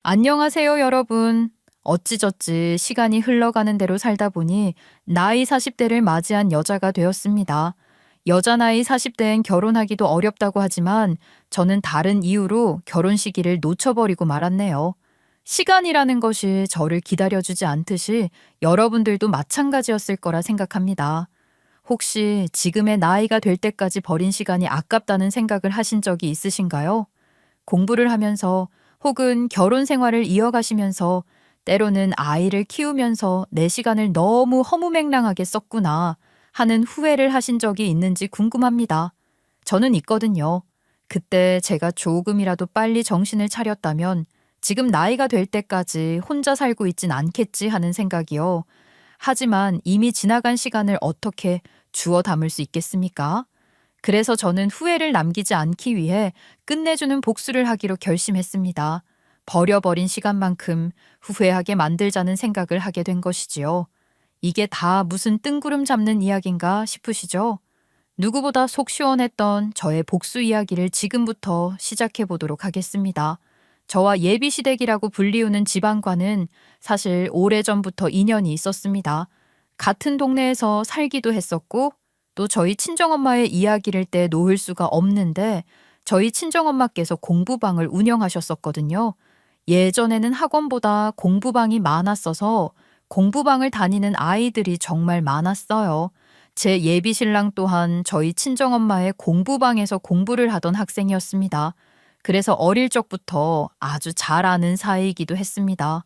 안녕하세요, 여러분. 어찌저찌 시간이 흘러가는 대로 살다 보니 나이 40대를 맞이한 여자가 되었습니다. 여자 나이 40대엔 결혼하기도 어렵다고 하지만 저는 다른 이유로 결혼 시기를 놓쳐버리고 말았네요. 시간이라는 것이 저를 기다려주지 않듯이 여러분들도 마찬가지였을 거라 생각합니다. 혹시 지금의 나이가 될 때까지 버린 시간이 아깝다는 생각을 하신 적이 있으신가요? 공부를 하면서 혹은 결혼 생활을 이어가시면서 때로는 아이를 키우면서 내 시간을 너무 허무맹랑하게 썼구나 하는 후회를 하신 적이 있는지 궁금합니다. 저는 있거든요. 그때 제가 조금이라도 빨리 정신을 차렸다면 지금 나이가 될 때까지 혼자 살고 있진 않겠지 하는 생각이요. 하지만 이미 지나간 시간을 어떻게 주워 담을 수 있겠습니까? 그래서 저는 후회를 남기지 않기 위해 끝내주는 복수를 하기로 결심했습니다. 버려버린 시간만큼 후회하게 만들자는 생각을 하게 된 것이지요. 이게 다 무슨 뜬구름 잡는 이야기인가 싶으시죠? 누구보다 속 시원했던 저의 복수 이야기를 지금부터 시작해 보도록 하겠습니다. 저와 예비시댁이라고 불리우는 집안과는 사실 오래전부터 인연이 있었습니다. 같은 동네에서 살기도 했었고 또 저희 친정엄마의 이야기를 때 놓을 수가 없는데 저희 친정엄마께서 공부방을 운영하셨었거든요. 예전에는 학원보다 공부방이 많았어서 공부방을 다니는 아이들이 정말 많았어요. 제 예비신랑 또한 저희 친정엄마의 공부방에서 공부를 하던 학생이었습니다. 그래서 어릴 적부터 아주 잘 아는 사이이기도 했습니다.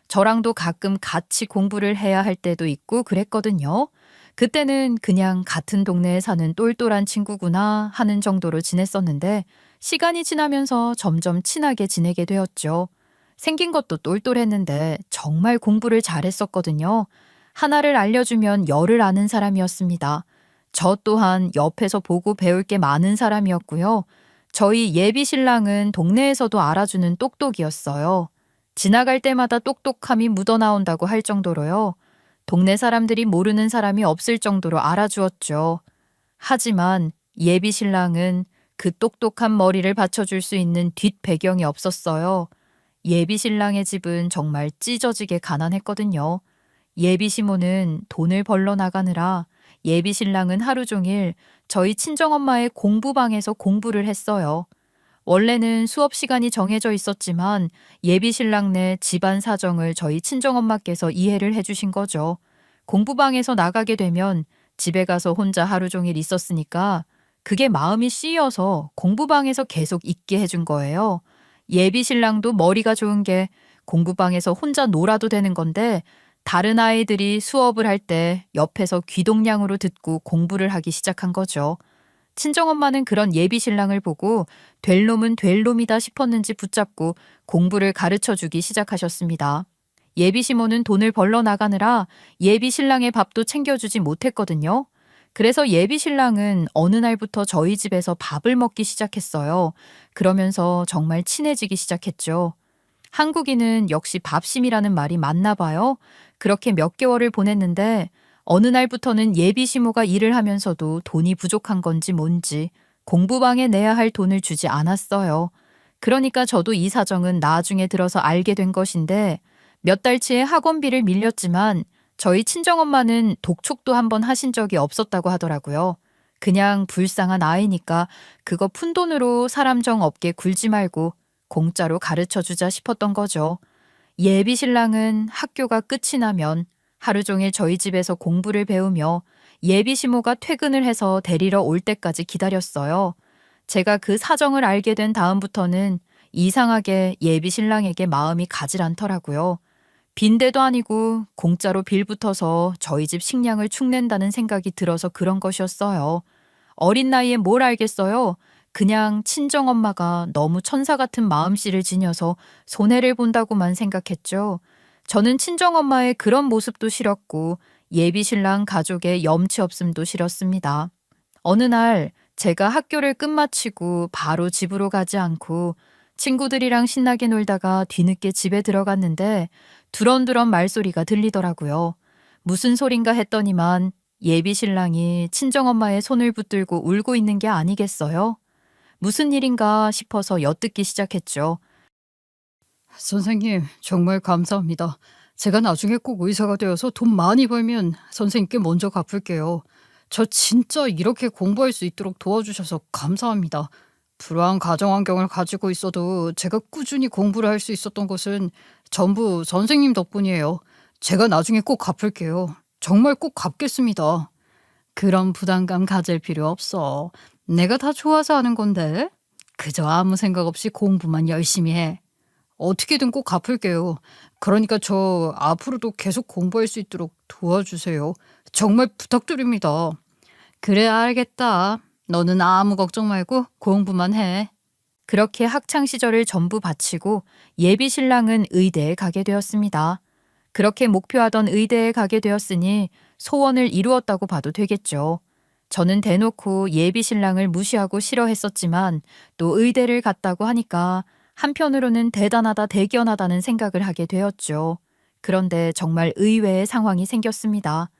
저랑도 가끔 같이 공부를 해야 할 때도 있고 그랬거든요. 그때는 그냥 같은 동네에 사는 똘똘한 친구구나 하는 정도로 지냈었는데 시간이 지나면서 점점 친하게 지내게 되었죠. 생긴 것도 똘똘했는데 정말 공부를 잘했었거든요. 하나를 알려주면 열을 아는 사람이었습니다. 저 또한 옆에서 보고 배울 게 많은 사람이었고요. 저희 예비 신랑은 동네에서도 알아주는 똑똑이었어요. 지나갈 때마다 똑똑함이 묻어나온다고 할 정도로요. 동네 사람들이 모르는 사람이 없을 정도로 알아주었죠. 하지만 예비 신랑은 그 똑똑한 머리를 받쳐줄 수 있는 뒷배경이 없었어요. 예비 신랑의 집은 정말 찢어지게 가난했거든요. 예비 시모는 돈을 벌러 나가느라 예비 신랑은 하루 종일 저희 친정엄마의 공부방에서 공부를 했어요. 원래는 수업 시간이 정해져 있었지만 예비 신랑네 집안 사정을 저희 친정엄마께서 이해를 해주신 거죠. 공부방에서 나가게 되면 집에 가서 혼자 하루 종일 있었으니까 그게 마음이 씌여서 공부방에서 계속 있게 해준 거예요. 예비 신랑도 머리가 좋은 게 공부방에서 혼자 놀아도 되는 건데 다른 아이들이 수업을 할 때 옆에서 귀동냥으로 듣고 공부를 하기 시작한 거죠. 친정엄마는 그런 예비 신랑을 보고 될 놈은 될 놈이다 싶었는지 붙잡고 공부를 가르쳐 주기 시작하셨습니다. 예비 시모는 돈을 벌러 나가느라 예비 신랑의 밥도 챙겨주지 못했거든요. 그래서 예비 신랑은 어느 날부터 저희 집에서 밥을 먹기 시작했어요. 그러면서 정말 친해지기 시작했죠. 한국인은 역시 밥심이라는 말이 맞나 봐요. 그렇게 몇 개월을 보냈는데 어느 날부터는 예비 시모가 일을 하면서도 돈이 부족한 건지 뭔지 공부방에 내야 할 돈을 주지 않았어요. 그러니까 저도 이 사정은 나중에 들어서 알게 된 것인데 몇 달치의 학원비를 밀렸지만 저희 친정엄마는 독촉도 한번 하신 적이 없었다고 하더라고요. 그냥 불쌍한 아이니까 그거 푼돈으로 사람 정 없게 굴지 말고 공짜로 가르쳐 주자 싶었던 거죠. 예비 신랑은 학교가 끝이 나면 하루 종일 저희 집에서 공부를 배우며 예비 시모가 퇴근을 해서 데리러 올 때까지 기다렸어요. 제가 그 사정을 알게 된 다음부터는 이상하게 예비 신랑에게 마음이 가질 않더라고요. 빈대도 아니고 공짜로 빌붙어서 저희 집 식량을 축낸다는 생각이 들어서 그런 것이었어요. 어린 나이에 뭘 알겠어요? 그냥 친정엄마가 너무 천사 같은 마음씨를 지녀서 손해를 본다고만 생각했죠. 저는 친정엄마의 그런 모습도 싫었고 예비 신랑 가족의 염치 없음도 싫었습니다. 어느 날 제가 학교를 끝마치고 바로 집으로 가지 않고 친구들이랑 신나게 놀다가 뒤늦게 집에 들어갔는데 두런두런 말소리가 들리더라고요. 무슨 소린가 했더니만 예비 신랑이 친정엄마의 손을 붙들고 울고 있는 게 아니겠어요? 무슨 일인가 싶어서 엿듣기 시작했죠. 선생님, 정말 감사합니다. 제가 나중에 꼭 의사가 되어서 돈 많이 벌면 선생님께 먼저 갚을게요. 저 진짜 이렇게 공부할 수 있도록 도와주셔서 감사합니다. 불우한 가정 환경을 가지고 있어도 제가 꾸준히 공부를 할 수 있었던 것은 전부 선생님 덕분이에요. 제가 나중에 꼭 갚을게요. 정말 꼭 갚겠습니다. 그런 부담감 가질 필요 없어. 내가 다 좋아서 하는 건데. 그저 아무 생각 없이 공부만 열심히 해. 어떻게든 꼭 갚을게요. 그러니까 저 앞으로도 계속 공부할 수 있도록 도와주세요. 정말 부탁드립니다. 그래, 알겠다. 너는 아무 걱정 말고 공부만 해. 그렇게 학창 시절을 전부 바치고 예비 신랑은 의대에 가게 되었습니다. 그렇게 목표하던 의대에 가게 되었으니 소원을 이루었다고 봐도 되겠죠. 저는 대놓고 예비 신랑을 무시하고 싫어했었지만 또 의대를 갔다고 하니까 한편으로는 대단하다 대견하다는 생각을 하게 되었죠. 그런데 정말 의외의 상황이 생겼습니다.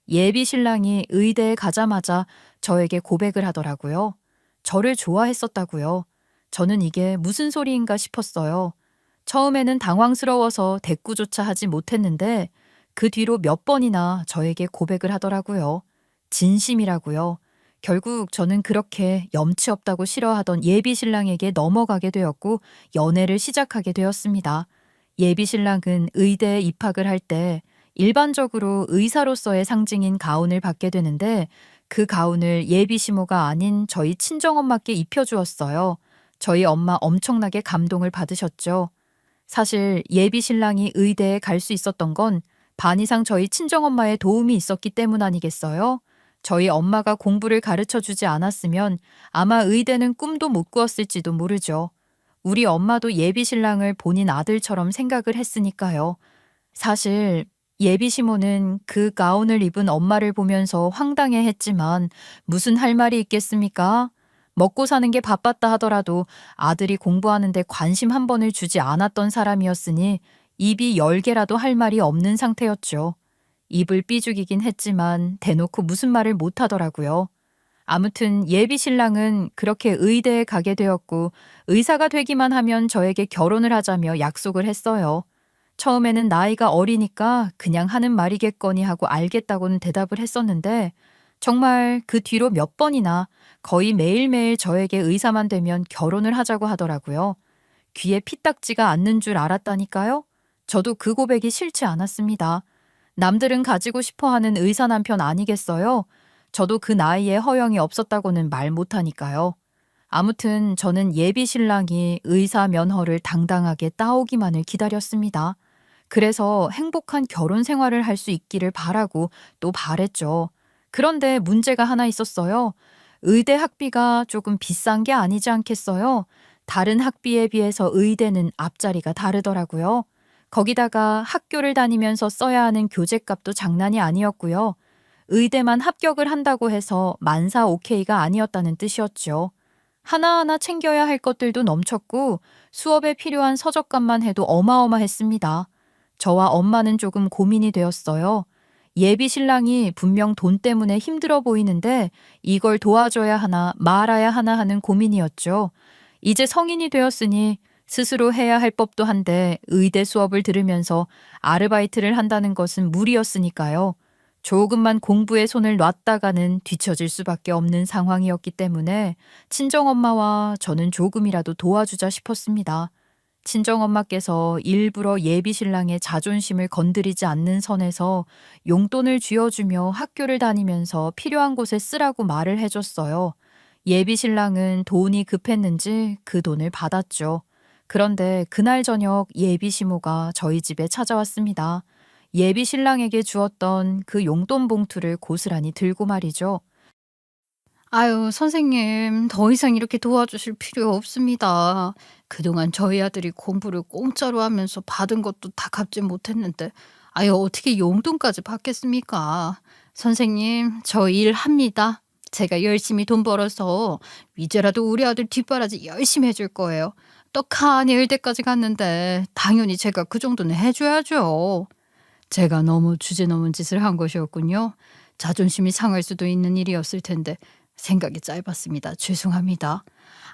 예비 신랑이 의대에 가자마자 저에게 고백을 하더라고요. 저를 좋아했었다고요. 저는 이게 무슨 소리인가 싶었어요. 처음에는 당황스러워서 대꾸조차 하지 못했는데 그 뒤로 몇 번이나 저에게 고백을 하더라고요. 진심이라고요. 결국 저는 그렇게 염치 없다고 싫어하던 예비 신랑에게 넘어가게 되었고 연애를 시작하게 되었습니다. 예비 신랑은 의대에 입학을 할 때 일반적으로 의사로서의 상징인 가운을 받게 되는데 그 가운을 예비 시모가 아닌 저희 친정엄마께 입혀주었어요. 저희 엄마 엄청나게 감동을 받으셨죠. 사실 예비 신랑이 의대에 갈 수 있었던 건 반 이상 저희 친정엄마의 도움이 있었기 때문 아니겠어요? 저희 엄마가 공부를 가르쳐 주지 않았으면 아마 의대는 꿈도 못 꾸었을지도 모르죠. 우리 엄마도 예비 신랑을 본인 아들처럼 생각을 했으니까요. 사실 예비 시모는 그 가운을 입은 엄마를 보면서 황당해 했지만 무슨 할 말이 있겠습니까? 먹고 사는 게 바빴다 하더라도 아들이 공부하는데 관심 한 번을 주지 않았던 사람이었으니 입이 10개라도 할 말이 없는 상태였죠. 입을 삐죽이긴 했지만 대놓고 무슨 말을 못 하더라고요. 아무튼 예비 신랑은 그렇게 의대에 가게 되었고 의사가 되기만 하면 저에게 결혼을 하자며 약속을 했어요. 처음에는 나이가 어리니까 그냥 하는 말이겠거니 하고 알겠다고는 대답을 했었는데 정말 그 뒤로 몇 번이나 거의 매일매일 저에게 의사만 되면 결혼을 하자고 하더라고요. 귀에 피딱지가 않는 줄 알았다니까요. 저도 그 고백이 싫지 않았습니다. 남들은 가지고 싶어 하는 의사 남편 아니겠어요? 저도 그 나이에 허영이 없었다고는 말 못하니까요. 아무튼 저는 예비 신랑이 의사 면허를 당당하게 따오기만을 기다렸습니다. 그래서 행복한 결혼 생활을 할 수 있기를 바라고 또 바랬죠. 그런데 문제가 하나 있었어요. 의대 학비가 조금 비싼 게 아니지 않겠어요? 다른 학비에 비해서 의대는 앞자리가 다르더라고요. 거기다가 학교를 다니면서 써야 하는 교재값도 장난이 아니었고요. 의대만 합격을 한다고 해서 만사 오케이가 아니었다는 뜻이었죠. 하나하나 챙겨야 할 것들도 넘쳤고 수업에 필요한 서적값만 해도 어마어마했습니다. 저와 엄마는 조금 고민이 되었어요. 예비 신랑이 분명 돈 때문에 힘들어 보이는데 이걸 도와줘야 하나 말아야 하나 하는 고민이었죠. 이제 성인이 되었으니 스스로 해야 할 법도 한데 의대 수업을 들으면서 아르바이트를 한다는 것은 무리였으니까요. 조금만 공부에 손을 놨다가는 뒤처질 수밖에 없는 상황이었기 때문에 친정엄마와 저는 조금이라도 도와주자 싶었습니다. 친정엄마께서 일부러 예비 신랑의 자존심을 건드리지 않는 선에서 용돈을 쥐어주며 학교를 다니면서 필요한 곳에 쓰라고 말을 해줬어요. 예비 신랑은 돈이 급했는지 그 돈을 받았죠. 그런데 그날 저녁 예비 시모가 저희 집에 찾아왔습니다. 예비 신랑에게 주었던 그 용돈 봉투를 고스란히 들고 말이죠. 아유, 선생님, 더 이상 이렇게 도와주실 필요 없습니다. 그동안 저희 아들이 공부를 공짜로 하면서 받은 것도 다 갚지 못했는데, 아유, 어떻게 용돈까지 받겠습니까? 선생님, 저 일합니다. 제가 열심히 돈 벌어서 이제라도 우리 아들 뒷바라지 열심히 해줄 거예요. 떡하니 의대까지 갔는데, 당연히 제가 그 정도는 해줘야죠. 제가 너무 주제넘은 짓을 한 것이었군요. 자존심이 상할 수도 있는 일이었을 텐데 생각이 짧았습니다. 죄송합니다.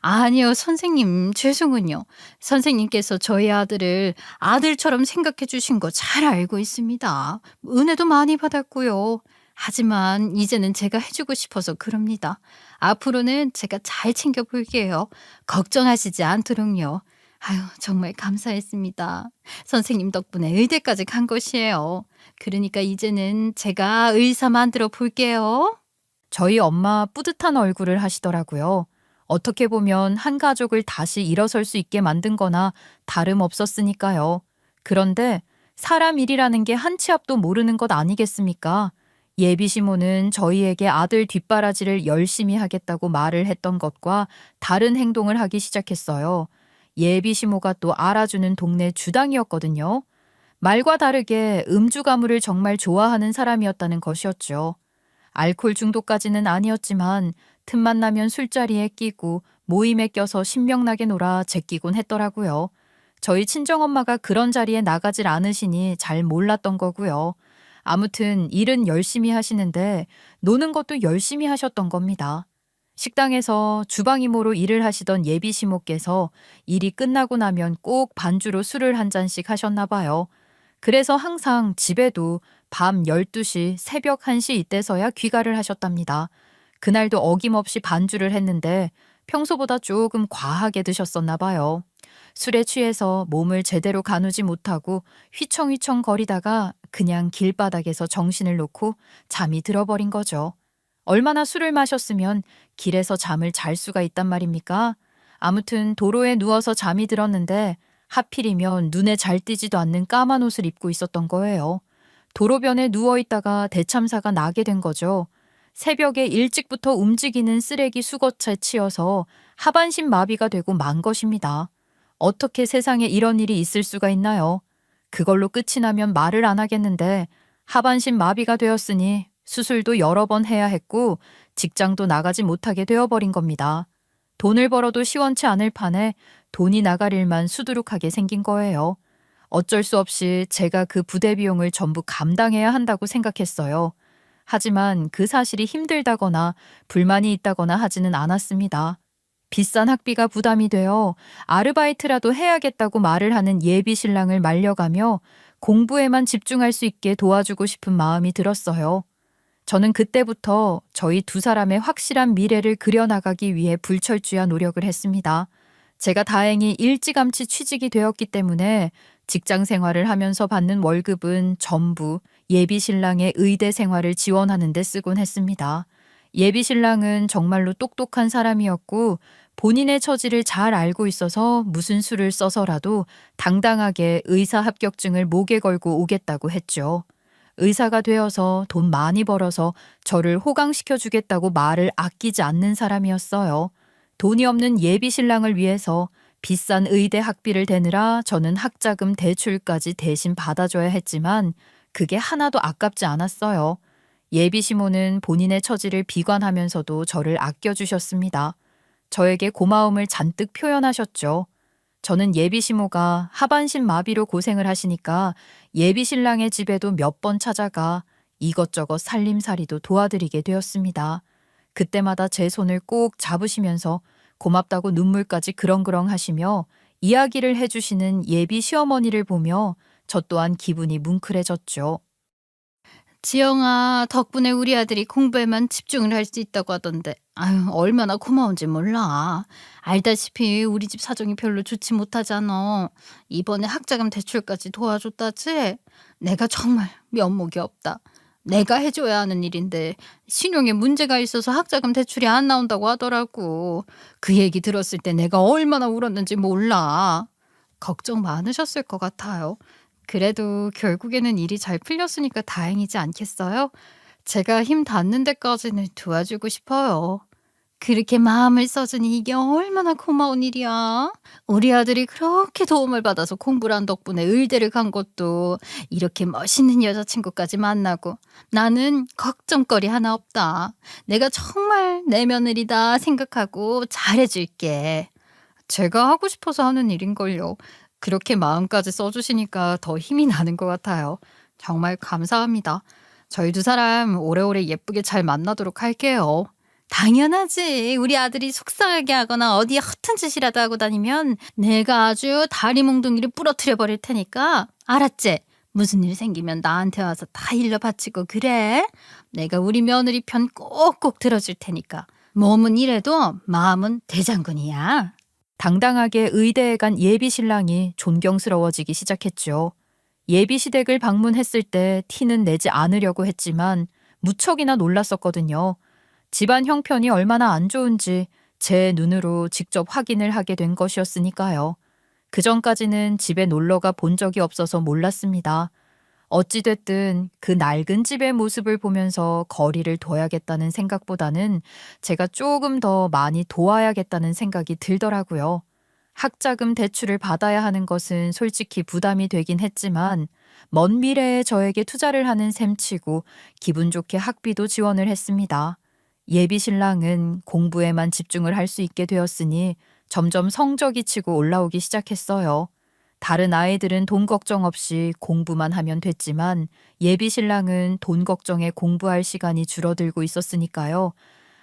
아니요, 선생님, 죄송은요. 선생님께서 저희 아들을 아들처럼 생각해 주신 거 잘 알고 있습니다. 은혜도 많이 받았고요. 하지만 이제는 제가 해주고 싶어서 그럽니다. 앞으로는 제가 잘 챙겨볼게요. 걱정하시지 않도록요. 아유, 정말 감사했습니다. 선생님 덕분에 의대까지 간 것이에요. 그러니까 이제는 제가 의사 만들어 볼게요. 저희 엄마 뿌듯한 얼굴을 하시더라고요. 어떻게 보면 한 가족을 다시 일어설 수 있게 만든 거나 다름없었으니까요. 그런데 사람 일이라는 게 한 치 앞도 모르는 것 아니겠습니까? 예비 시모는 저희에게 아들 뒷바라지를 열심히 하겠다고 말을 했던 것과 다른 행동을 하기 시작했어요. 예비 시모가 또 알아주는 동네 주당이었거든요. 말과 다르게 음주 가무를 정말 좋아하는 사람이었다는 것이었죠. 알코올 중독까지는 아니었지만 틈만 나면 술자리에 끼고 모임에 껴서 신명나게 놀아 제끼곤 했더라고요. 저희 친정엄마가 그런 자리에 나가질 않으시니 잘 몰랐던 거고요. 아무튼 일은 열심히 하시는데 노는 것도 열심히 하셨던 겁니다. 식당에서 주방 이모로 일을 하시던 예비 시모께서 일이 끝나고 나면 꼭 반주로 술을 한 잔씩 하셨나 봐요. 그래서 항상 집에도 밤 12시, 새벽 1시 이때서야 귀가를 하셨답니다. 그날도 어김없이 반주를 했는데 평소보다 조금 과하게 드셨었나 봐요. 술에 취해서 몸을 제대로 가누지 못하고 휘청휘청 거리다가 그냥 길바닥에서 정신을 놓고 잠이 들어버린 거죠. 얼마나 술을 마셨으면 길에서 잠을 잘 수가 있단 말입니까? 아무튼 도로에 누워서 잠이 들었는데 하필이면 눈에 잘 띄지도 않는 까만 옷을 입고 있었던 거예요. 도로변에 누워있다가 대참사가 나게 된 거죠. 새벽에 일찍부터 움직이는 쓰레기 수거차에 치여서 하반신 마비가 되고 만 것입니다. 어떻게 세상에 이런 일이 있을 수가 있나요? 그걸로 끝이 나면 말을 안 하겠는데 하반신 마비가 되었으니 수술도 여러 번 해야 했고 직장도 나가지 못하게 되어버린 겁니다. 돈을 벌어도 시원치 않을 판에 돈이 나갈 일만 수두룩하게 생긴 거예요. 어쩔 수 없이 제가 그 부대 비용을 전부 감당해야 한다고 생각했어요. 하지만 그 사실이 힘들다거나 불만이 있다거나 하지는 않았습니다. 비싼 학비가 부담이 되어 아르바이트라도 해야겠다고 말을 하는 예비 신랑을 말려가며 공부에만 집중할 수 있게 도와주고 싶은 마음이 들었어요. 저는 그때부터 저희 두 사람의 확실한 미래를 그려나가기 위해 불철주야 노력을 했습니다. 제가 다행히 일찌감치 취직이 되었기 때문에 직장 생활을 하면서 받는 월급은 전부 예비 신랑의 의대 생활을 지원하는 데 쓰곤 했습니다. 예비 신랑은 정말로 똑똑한 사람이었고 본인의 처지를 잘 알고 있어서 무슨 수를 써서라도 당당하게 의사 합격증을 목에 걸고 오겠다고 했죠. 의사가 되어서 돈 많이 벌어서 저를 호강시켜 주겠다고 말을 아끼지 않는 사람이었어요. 돈이 없는 예비 신랑을 위해서 비싼 의대 학비를 대느라 저는 학자금 대출까지 대신 받아줘야 했지만 그게 하나도 아깝지 않았어요. 예비 시모는 본인의 처지를 비관하면서도 저를 아껴주셨습니다. 저에게 고마움을 잔뜩 표현하셨죠. 저는 예비 시모가 하반신 마비로 고생을 하시니까 예비 신랑의 집에도 몇 번 찾아가 이것저것 살림살이도 도와드리게 되었습니다. 그때마다 제 손을 꼭 잡으시면서 고맙다고 눈물까지 그렁그렁 하시며 이야기를 해주시는 예비 시어머니를 보며 저 또한 기분이 뭉클해졌죠. 지영아, 덕분에 우리 아들이 공부에만 집중을 할 수 있다고 하던데, 아유, 얼마나 고마운지 몰라. 알다시피 우리 집 사정이 별로 좋지 못하잖아. 이번에 학자금 대출까지 도와줬다지? 내가 정말 면목이 없다. 내가 해줘야 하는 일인데 신용에 문제가 있어서 학자금 대출이 안 나온다고 하더라고. 그 얘기 들었을 때 내가 얼마나 울었는지 몰라. 걱정 많으셨을 것 같아요. 그래도 결국에는 일이 잘 풀렸으니까 다행이지 않겠어요? 제가 힘 닿는 데까지는 도와주고 싶어요. 그렇게 마음을 써주니 이게 얼마나 고마운 일이야. 우리 아들이 그렇게 도움을 받아서 공부를 한 덕분에 의대를 간 것도 이렇게 멋있는 여자친구까지 만나고 나는 걱정거리 하나 없다. 내가 정말 내 며느리다 생각하고 잘해줄게. 제가 하고 싶어서 하는 일인걸요. 그렇게 마음까지 써주시니까 더 힘이 나는 것 같아요. 정말 감사합니다. 저희 두 사람 오래오래 예쁘게 잘 만나도록 할게요. 당연하지. 우리 아들이 속상하게 하거나 어디에 허튼 짓이라도 하고 다니면 내가 아주 다리 몽둥이를 부러뜨려 버릴 테니까. 알았지? 무슨 일 생기면 나한테 와서 다 일러 바치고 그래. 내가 우리 며느리 편 꼭꼭 들어줄 테니까. 몸은 이래도 마음은 대장군이야. 당당하게 의대에 간 예비 신랑이 존경스러워지기 시작했죠. 예비 시댁을 방문했을 때 티는 내지 않으려고 했지만 무척이나 놀랐었거든요. 집안 형편이 얼마나 안 좋은지 제 눈으로 직접 확인을 하게 된 것이었으니까요. 그 전까지는 집에 놀러가 본 적이 없어서 몰랐습니다. 어찌됐든 그 낡은 집의 모습을 보면서 거리를 둬야겠다는 생각보다는 제가 조금 더 많이 도와야겠다는 생각이 들더라고요. 학자금 대출을 받아야 하는 것은 솔직히 부담이 되긴 했지만 먼 미래에 저에게 투자를 하는 셈치고 기분 좋게 학비도 지원을 했습니다. 예비 신랑은 공부에만 집중을 할 수 있게 되었으니 점점 성적이 치고 올라오기 시작했어요. 다른 아이들은 돈 걱정 없이 공부만 하면 됐지만 예비 신랑은 돈 걱정에 공부할 시간이 줄어들고 있었으니까요.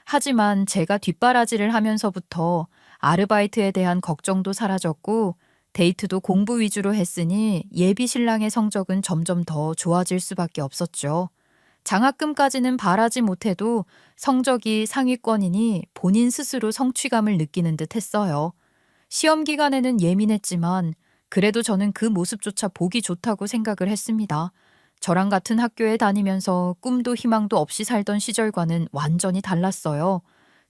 하지만 제가 뒷바라지를 하면서부터 아르바이트에 대한 걱정도 사라졌고 데이트도 공부 위주로 했으니 예비 신랑의 성적은 점점 더 좋아질 수밖에 없었죠. 장학금까지는 바라지 못해도 성적이 상위권이니 본인 스스로 성취감을 느끼는 듯 했어요. 시험 기간에는 예민했지만 그래도 저는 그 모습조차 보기 좋다고 생각을 했습니다. 저랑 같은 학교에 다니면서 꿈도 희망도 없이 살던 시절과는 완전히 달랐어요.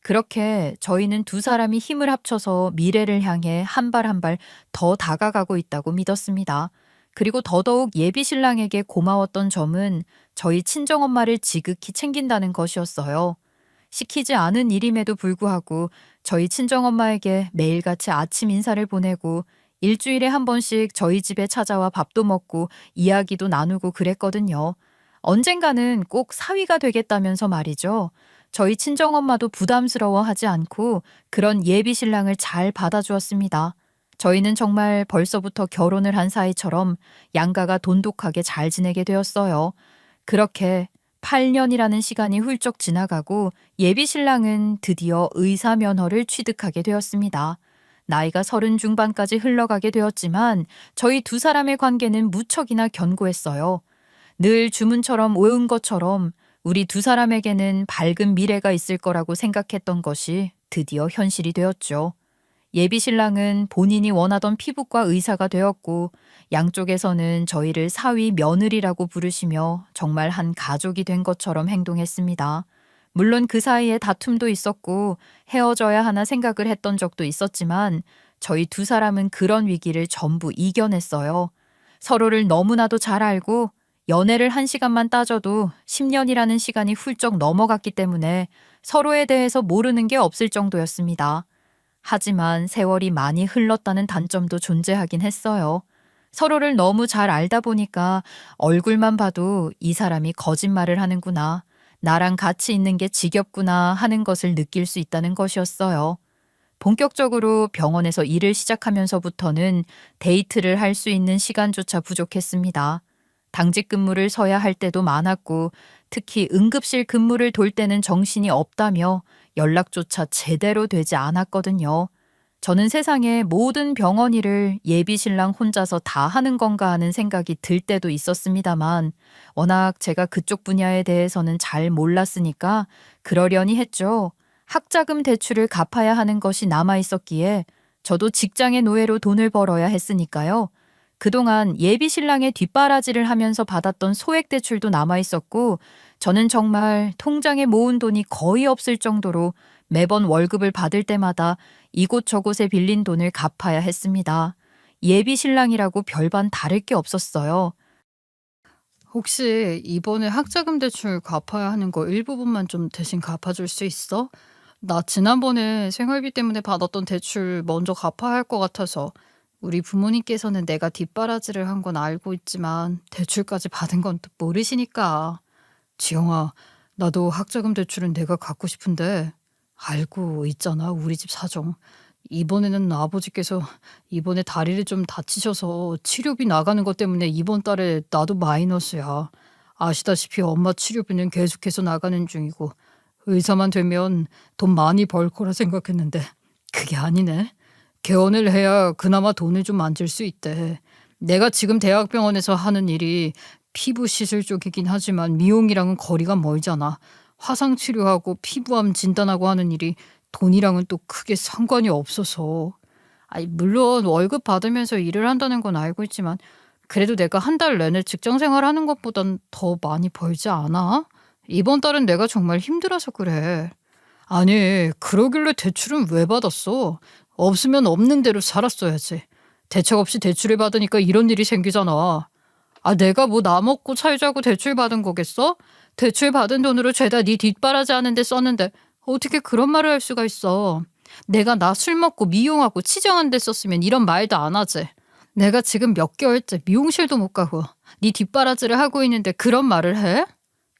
그렇게 저희는 두 사람이 힘을 합쳐서 미래를 향해 한 발 한 발 더 다가가고 있다고 믿었습니다. 그리고 더더욱 예비 신랑에게 고마웠던 점은 저희 친정엄마를 지극히 챙긴다는 것이었어요. 시키지 않은 일임에도 불구하고 저희 친정엄마에게 매일같이 아침 인사를 보내고 일주일에 한 번씩 저희 집에 찾아와 밥도 먹고 이야기도 나누고 그랬거든요. 언젠가는 꼭 사위가 되겠다면서 말이죠. 저희 친정엄마도 부담스러워하지 않고 그런 예비 신랑을 잘 받아주었습니다. 저희는 정말 벌써부터 결혼을 한 사이처럼 양가가 돈독하게 잘 지내게 되었어요. 그렇게 8년이라는 시간이 훌쩍 지나가고 예비 신랑은 드디어 의사 면허를 취득하게 되었습니다. 나이가 30 중반까지 흘러가게 되었지만 저희 두 사람의 관계는 무척이나 견고했어요. 늘 주문처럼 외운 것처럼 우리 두 사람에게는 밝은 미래가 있을 거라고 생각했던 것이 드디어 현실이 되었죠. 예비 신랑은 본인이 원하던 피부과 의사가 되었고 양쪽에서는 저희를 사위 며느리라고 부르시며 정말 한 가족이 된 것처럼 행동했습니다. 물론 그 사이에 다툼도 있었고 헤어져야 하나 생각을 했던 적도 있었지만 저희 두 사람은 그런 위기를 전부 이겨냈어요. 서로를 너무나도 잘 알고 연애를 한 시간만 따져도 10년이라는 시간이 훌쩍 넘어갔기 때문에 서로에 대해서 모르는 게 없을 정도였습니다. 하지만 세월이 많이 흘렀다는 단점도 존재하긴 했어요. 서로를 너무 잘 알다 보니까 얼굴만 봐도 이 사람이 거짓말을 하는구나, 나랑 같이 있는 게 지겹구나 하는 것을 느낄 수 있다는 것이었어요. 본격적으로 병원에서 일을 시작하면서부터는 데이트를 할 수 있는 시간조차 부족했습니다. 당직 근무를 서야 할 때도 많았고 특히 응급실 근무를 돌 때는 정신이 없다며 연락조차 제대로 되지 않았거든요. 저는 세상의 모든 병원 일을 예비 신랑 혼자서 다 하는 건가 하는 생각이 들 때도 있었습니다만 워낙 제가 그쪽 분야에 대해서는 잘 몰랐으니까 그러려니 했죠. 학자금 대출을 갚아야 하는 것이 남아 있었기에 저도 직장의 노예로 돈을 벌어야 했으니까요. 그동안 예비 신랑의 뒷바라지를 하면서 받았던 소액 대출도 남아 있었고 저는 정말 통장에 모은 돈이 거의 없을 정도로 매번 월급을 받을 때마다 이곳저곳에 빌린 돈을 갚아야 했습니다. 예비 신랑이라고 별반 다를 게 없었어요. 혹시 이번에 학자금 대출 갚아야 하는 거 일부분만 좀 대신 갚아줄 수 있어? 나 지난번에 생활비 때문에 받았던 대출 먼저 갚아야 할 것 같아서. 우리 부모님께서는 내가 뒷바라지를 한 건 알고 있지만 대출까지 받은 건 또 모르시니까. 지영아, 나도 학자금 대출은 내가 갚고 싶은데 알고 있잖아, 우리 집 사정. 이번에는 아버지께서 이번에 다리를 좀 다치셔서 치료비 나가는 것 때문에 이번 달에 나도 마이너스야. 아시다시피 엄마 치료비는 계속해서 나가는 중이고 의사만 되면 돈 많이 벌 거라 생각했는데 그게 아니네. 개원을 해야 그나마 돈을 좀 만질 수 있대. 내가 지금 대학병원에서 하는 일이 피부 시술 쪽이긴 하지만 미용이랑은 거리가 멀잖아. 화상 치료하고 피부암 진단하고 하는 일이 돈이랑은 또 크게 상관이 없어서. 아니, 물론 월급 받으면서 일을 한다는 건 알고 있지만 그래도 내가 한 달 내내 직장 생활하는 것보단 더 많이 벌지 않아? 이번 달은 내가 정말 힘들어서 그래. 아니, 그러길래 대출은 왜 받았어? 없으면 없는 대로 살았어야지. 대책 없이 대출을 받으니까 이런 일이 생기잖아. 아, 내가 뭐 나 먹고 살자고 대출 받은 거겠어? 대출 받은 돈으로 죄다 네 뒷바라지 하는데 썼는데 어떻게 그런 말을 할 수가 있어. 내가 나 술 먹고 미용하고 치정한 데 썼으면 이런 말도 안 하지. 내가 지금 몇 개월째 미용실도 못 가고 네 뒷바라지를 하고 있는데 그런 말을 해?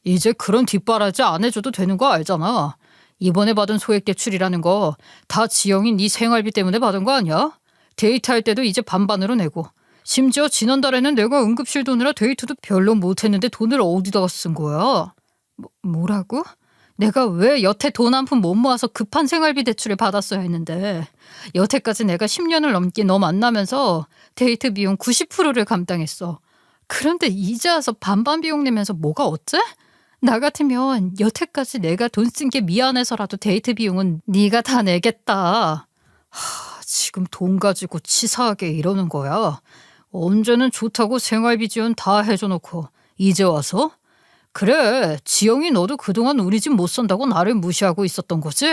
이제 그런 뒷바라지 안 해줘도 되는 거 알잖아. 이번에 받은 소액 대출이라는 거 다 지영이 네 생활비 때문에 받은 거 아니야? 데이트할 때도 이제 반반으로 내고 심지어 지난달에는 내가 응급실 도느라 데이트도 별로 못했는데 돈을 어디다가 쓴 거야? 뭐라고? 내가 왜 여태 돈 한 푼 못 모아서 급한 생활비 대출을 받았어야 했는데 여태까지 내가 10년을 넘게 너 만나면서 데이트 비용 90%를 감당했어. 그런데 이제 와서 반반 비용 내면서 뭐가 어째? 나 같으면 여태까지 내가 돈 쓴 게 미안해서라도 데이트 비용은 네가 다 내겠다. 지금 돈 가지고 치사하게 이러는 거야. 언제는 좋다고 생활비 지원 다 해줘놓고 이제 와서? 그래, 지영이 너도 그동안 우리 집 못 산다고 나를 무시하고 있었던 거지?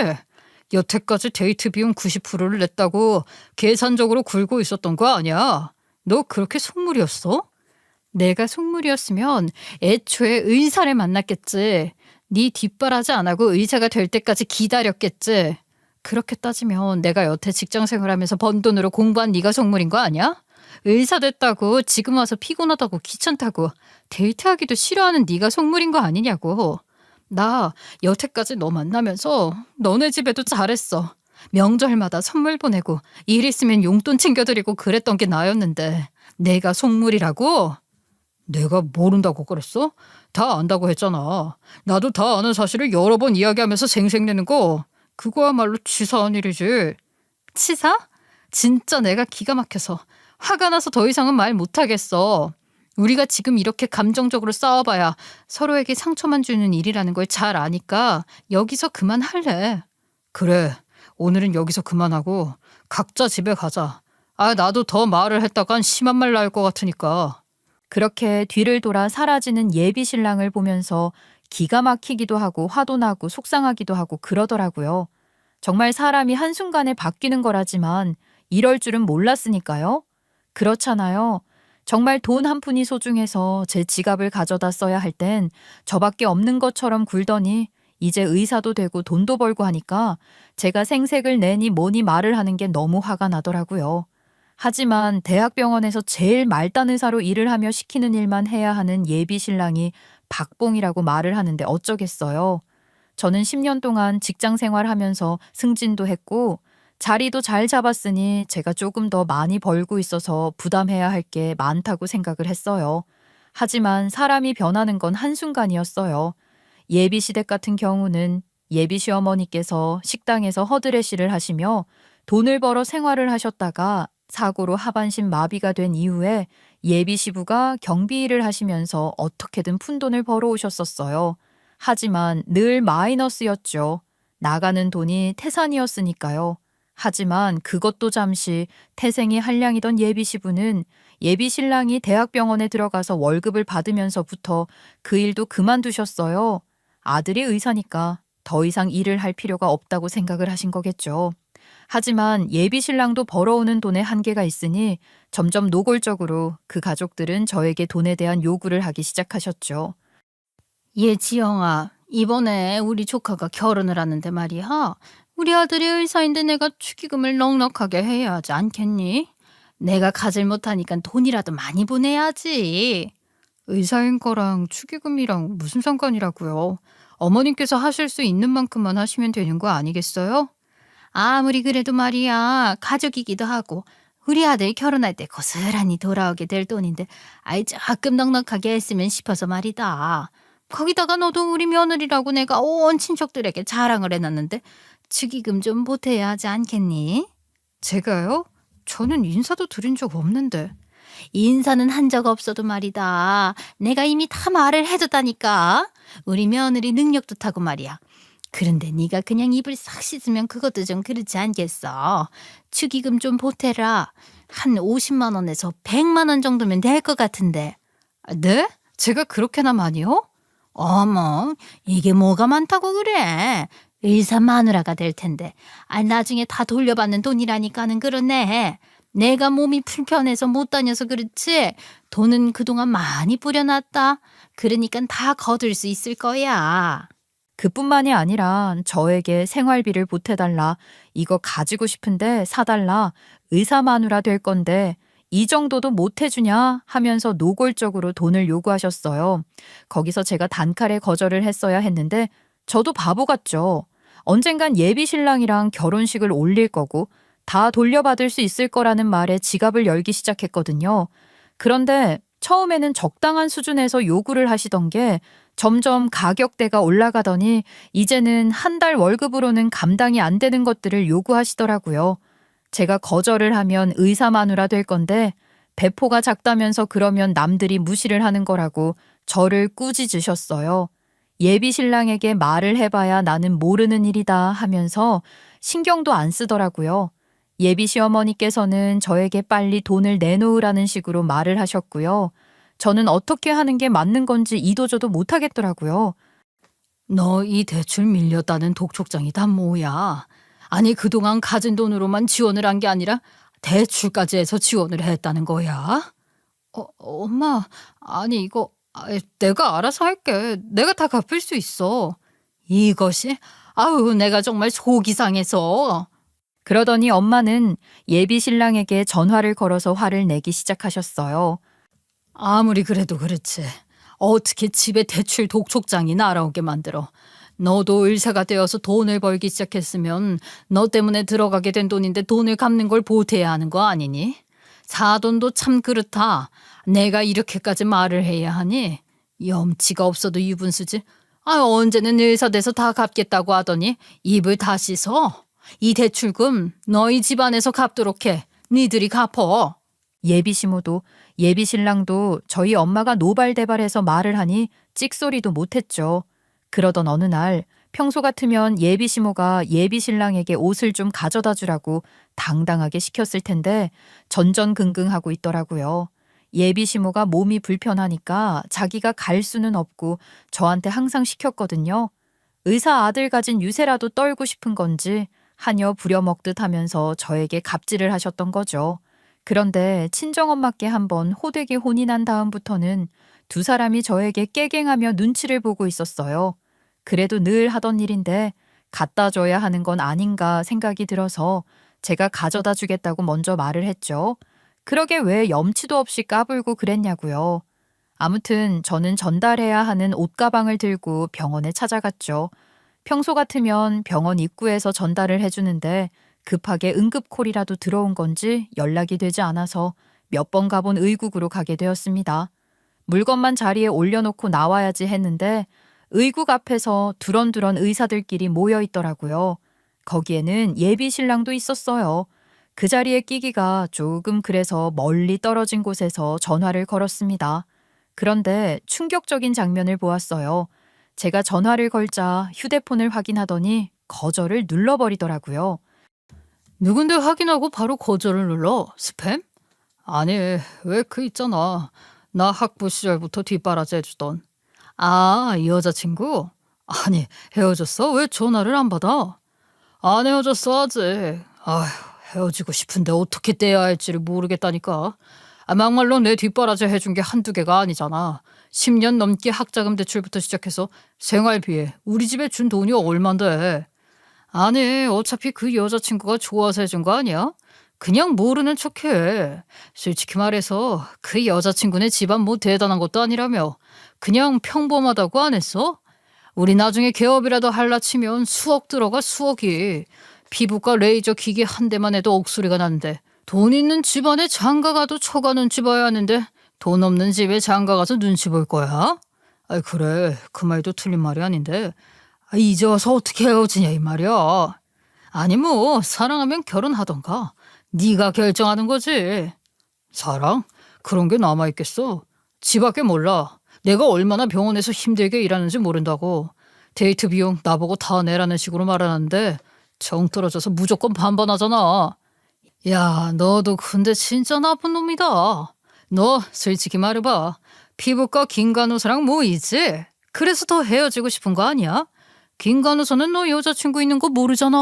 여태까지 데이트 비용 90%를 냈다고 계산적으로 굴고 있었던 거 아니야? 너 그렇게 속물이었어? 내가 속물이었으면 애초에 의사를 만났겠지. 네 뒷바라지 안 하고 의사가 될 때까지 기다렸겠지. 그렇게 따지면 내가 여태 직장 생활하면서 번 돈으로 공부한 네가 속물인 거 아니야? 의사 됐다고 지금 와서 피곤하다고 귀찮다고 데이트하기도 싫어하는 네가 속물인 거 아니냐고. 나 여태까지 너 만나면서 너네 집에도 잘했어. 명절마다 선물 보내고 일 있으면 용돈 챙겨드리고 그랬던 게 나였는데 내가 속물이라고? 내가 모른다고 그랬어? 다 안다고 했잖아. 나도 다 아는 사실을 여러 번 이야기하면서 생색내는 거 그거야말로 치사한 일이지. 치사? 진짜 내가 기가 막혀서 화가 나서 더 이상은 말 못하겠어. 우리가 지금 이렇게 감정적으로 싸워봐야 서로에게 상처만 주는 일이라는 걸 잘 아니까 여기서 그만할래. 그래, 오늘은 여기서 그만하고 각자 집에 가자. 아, 나도 더 말을 했다간 심한 말 나올 것 같으니까. 그렇게 뒤를 돌아 사라지는 예비 신랑을 보면서 기가 막히기도 하고 화도 나고 속상하기도 하고 그러더라고요. 정말 사람이 한순간에 바뀌는 거라지만 이럴 줄은 몰랐으니까요. 그렇잖아요. 정말 돈 한 푼이 소중해서 제 지갑을 가져다 써야 할 땐 저밖에 없는 것처럼 굴더니 이제 의사도 되고 돈도 벌고 하니까 제가 생색을 내니 뭐니 말을 하는 게 너무 화가 나더라고요. 하지만 대학병원에서 제일 말단 의사로 일을 하며 시키는 일만 해야 하는 예비 신랑이 박봉이라고 말을 하는데 어쩌겠어요. 저는 10년 동안 직장 생활하면서 승진도 했고 자리도 잘 잡았으니 제가 조금 더 많이 벌고 있어서 부담해야 할 게 많다고 생각을 했어요. 하지만 사람이 변하는 건 한순간이었어요. 예비 시댁 같은 경우는 예비 시어머니께서 식당에서 허드레시를 하시며 돈을 벌어 생활을 하셨다가 사고로 하반신 마비가 된 이후에 예비 시부가 경비 일을 하시면서 어떻게든 푼돈을 벌어오셨었어요. 하지만 늘 마이너스였죠. 나가는 돈이 태산이었으니까요. 하지만 그것도 잠시 태생이 한량이던 예비 시부는 예비 신랑이 대학병원에 들어가서 월급을 받으면서부터 그 일도 그만두셨어요. 아들이 의사니까 더 이상 일을 할 필요가 없다고 생각을 하신 거겠죠. 하지만 예비 신랑도 벌어오는 돈에 한계가 있으니 점점 노골적으로 그 가족들은 저에게 돈에 대한 요구를 하기 시작하셨죠. 예, 지영아, 이번에 우리 조카가 결혼을 하는데 말이야. 우리 아들이 의사인데 내가 축의금을 넉넉하게 해야 하지 않겠니? 내가 가질 못하니까 돈이라도 많이 보내야지. 의사인 거랑 축의금이랑 무슨 상관이라고요? 어머님께서 하실 수 있는 만큼만 하시면 되는 거 아니겠어요? 아무리 그래도 말이야, 가족이기도 하고 우리 아들 결혼할 때 고스란히 돌아오게 될 돈인데 아이 조금 넉넉하게 했으면 싶어서 말이다. 거기다가 너도 우리 며느리라고 내가 온 친척들에게 자랑을 해놨는데 축의금 좀 보태야 하지 않겠니? 제가요? 저는 인사도 드린 적 없는데. 인사는 한 적 없어도 말이다. 내가 이미 다 말을 해줬다니까. 우리 며느리 능력도 타고 말이야. 그런데 네가 그냥 입을 싹 씻으면 그것도 좀 그렇지 않겠어. 축의금 좀 보태라. 한 50만 원에서 100만 원 정도면 될 것 같은데. 네? 제가 그렇게나 많이요? 어머, 이게 뭐가 많다고 그래. 의사 마누라가 될 텐데. 나중에 다 돌려받는 돈이라니까는 그러네. 내가 몸이 불편해서 못 다녀서 그렇지. 돈은 그동안 많이 뿌려놨다. 그러니까 다 거둘 수 있을 거야. 그뿐만이 아니라 저에게 생활비를 보태달라, 이거 가지고 싶은데 사달라, 의사 마누라 될 건데 이 정도도 못 해주냐 하면서 노골적으로 돈을 요구하셨어요. 거기서 제가 단칼에 거절을 했어야 했는데 저도 바보 같죠. 언젠간 예비 신랑이랑 결혼식을 올릴 거고 다 돌려받을 수 있을 거라는 말에 지갑을 열기 시작했거든요. 그런데 처음에는 적당한 수준에서 요구를 하시던 게 점점 가격대가 올라가더니 이제는 한 달 월급으로는 감당이 안 되는 것들을 요구하시더라고요. 제가 거절을 하면 의사 마누라 될 건데 배포가 작다면서 그러면 남들이 무시를 하는 거라고 저를 꾸짖으셨어요. 예비 신랑에게 말을 해봐야 나는 모르는 일이다 하면서 신경도 안 쓰더라고요. 예비 시어머니께서는 저에게 빨리 돈을 내놓으라는 식으로 말을 하셨고요. 저는 어떻게 하는 게 맞는 건지 이도저도 못하겠더라고요. 너 이 대출 밀렸다는 독촉장이 다 뭐야? 아니 그동안 가진 돈으로만 지원을 한 게 아니라 대출까지 해서 지원을 했다는 거야? 엄마, 아니 이거 내가 알아서 할게. 내가 다 갚을 수 있어. 이것이? 아우 내가 정말 속이 상해서. 그러더니 엄마는 예비 신랑에게 전화를 걸어서 화를 내기 시작하셨어요. 아무리 그래도 그렇지. 어떻게 집에 대출 독촉장이 날아오게 만들어. 너도 의사가 되어서 돈을 벌기 시작했으면 너 때문에 들어가게 된 돈인데 돈을 갚는 걸 보태야 하는 거 아니니? 사돈도 참 그렇다. 내가 이렇게까지 말을 해야 하니? 염치가 없어도 유분수지. 언제는 의사 돼서 다 갚겠다고 하더니 입을 다 씻어. 이 대출금 너희 집안에서 갚도록 해. 니들이 갚어. 예비 시모도 예비 신랑도 저희 엄마가 노발대발해서 말을 하니 찍소리도 못했죠. 그러던 어느 날 평소 같으면 예비 시모가 예비 신랑에게 옷을 좀 가져다 주라고 당당하게 시켰을 텐데 전전긍긍하고 있더라고요. 예비 시모가 몸이 불편하니까 자기가 갈 수는 없고 저한테 항상 시켰거든요. 의사 아들 가진 유세라도 떨고 싶은 건지 하녀 부려먹듯 하면서 저에게 갑질을 하셨던 거죠. 그런데 친정엄마께 한번 호되게 혼이 난 다음부터는 두 사람이 저에게 깨갱하며 눈치를 보고 있었어요. 그래도 늘 하던 일인데 갖다 줘야 하는 건 아닌가 생각이 들어서 제가 가져다 주겠다고 먼저 말을 했죠. 그러게 왜 염치도 없이 까불고 그랬냐고요. 아무튼 저는 전달해야 하는 옷가방을 들고 병원에 찾아갔죠. 평소 같으면 병원 입구에서 전달을 해주는데 급하게 응급콜이라도 들어온 건지 연락이 되지 않아서 몇 번 가본 의국으로 가게 되었습니다. 물건만 자리에 올려놓고 나와야지 했는데 의국 앞에서 두런두런 의사들끼리 모여 있더라고요. 거기에는 예비 신랑도 있었어요. 그 자리에 끼기가 조금 그래서 멀리 떨어진 곳에서 전화를 걸었습니다. 그런데 충격적인 장면을 보았어요. 제가 전화를 걸자 휴대폰을 확인하더니 거절을 눌러버리더라고요. 누군데 확인하고 바로 거절을 눌러? 스팸? 아니 왜 그 있잖아. 나 학부 시절부터 뒷바라지 해주던. 여자친구? 아니 헤어졌어? 왜 전화를 안 받아? 안 헤어졌어 아직. 아휴 헤어지고 싶은데 어떻게 떼야 할지를 모르겠다니까. 막말로 내 뒷바라지 해준 게 한두 개가 아니잖아. 10년 넘게 학자금 대출부터 시작해서 생활비에 우리 집에 준 돈이 얼만데. 아니 어차피 그 여자친구가 좋아서 해준 거 아니야? 그냥 모르는 척해. 솔직히 말해서 그 여자친구네 집안 뭐 대단한 것도 아니라며. 그냥 평범하다고 안 했어? 우리 나중에 개업이라도 할라 치면 수억 들어가 수억이. 피부과 레이저 기계 한 대만 해도 억소리가 나는데 돈 있는 집안에 장가 가도 처가 눈치 봐야 하는데 돈 없는 집에 장가 가서 눈치 볼 거야? 아이, 그래. 그 말도 틀린 말이 아닌데. 이제 와서 어떻게 헤어지냐 이 말이야. 아니 뭐 사랑하면 결혼하던가. 네가 결정하는 거지. 사랑? 그런 게 남아있겠어. 지밖에 몰라. 내가 얼마나 병원에서 힘들게 일하는지 모른다고. 데이트 비용 나보고 다 내라는 식으로 말하는데 정 떨어져서 무조건 반반하잖아. 야, 너도 근데 진짜 나쁜 놈이다. 너 솔직히 말해봐. 피부과 김간호사랑 모이지? 그래서 더 헤어지고 싶은 거 아니야? 김간호사는 너 여자친구 있는 거 모르잖아.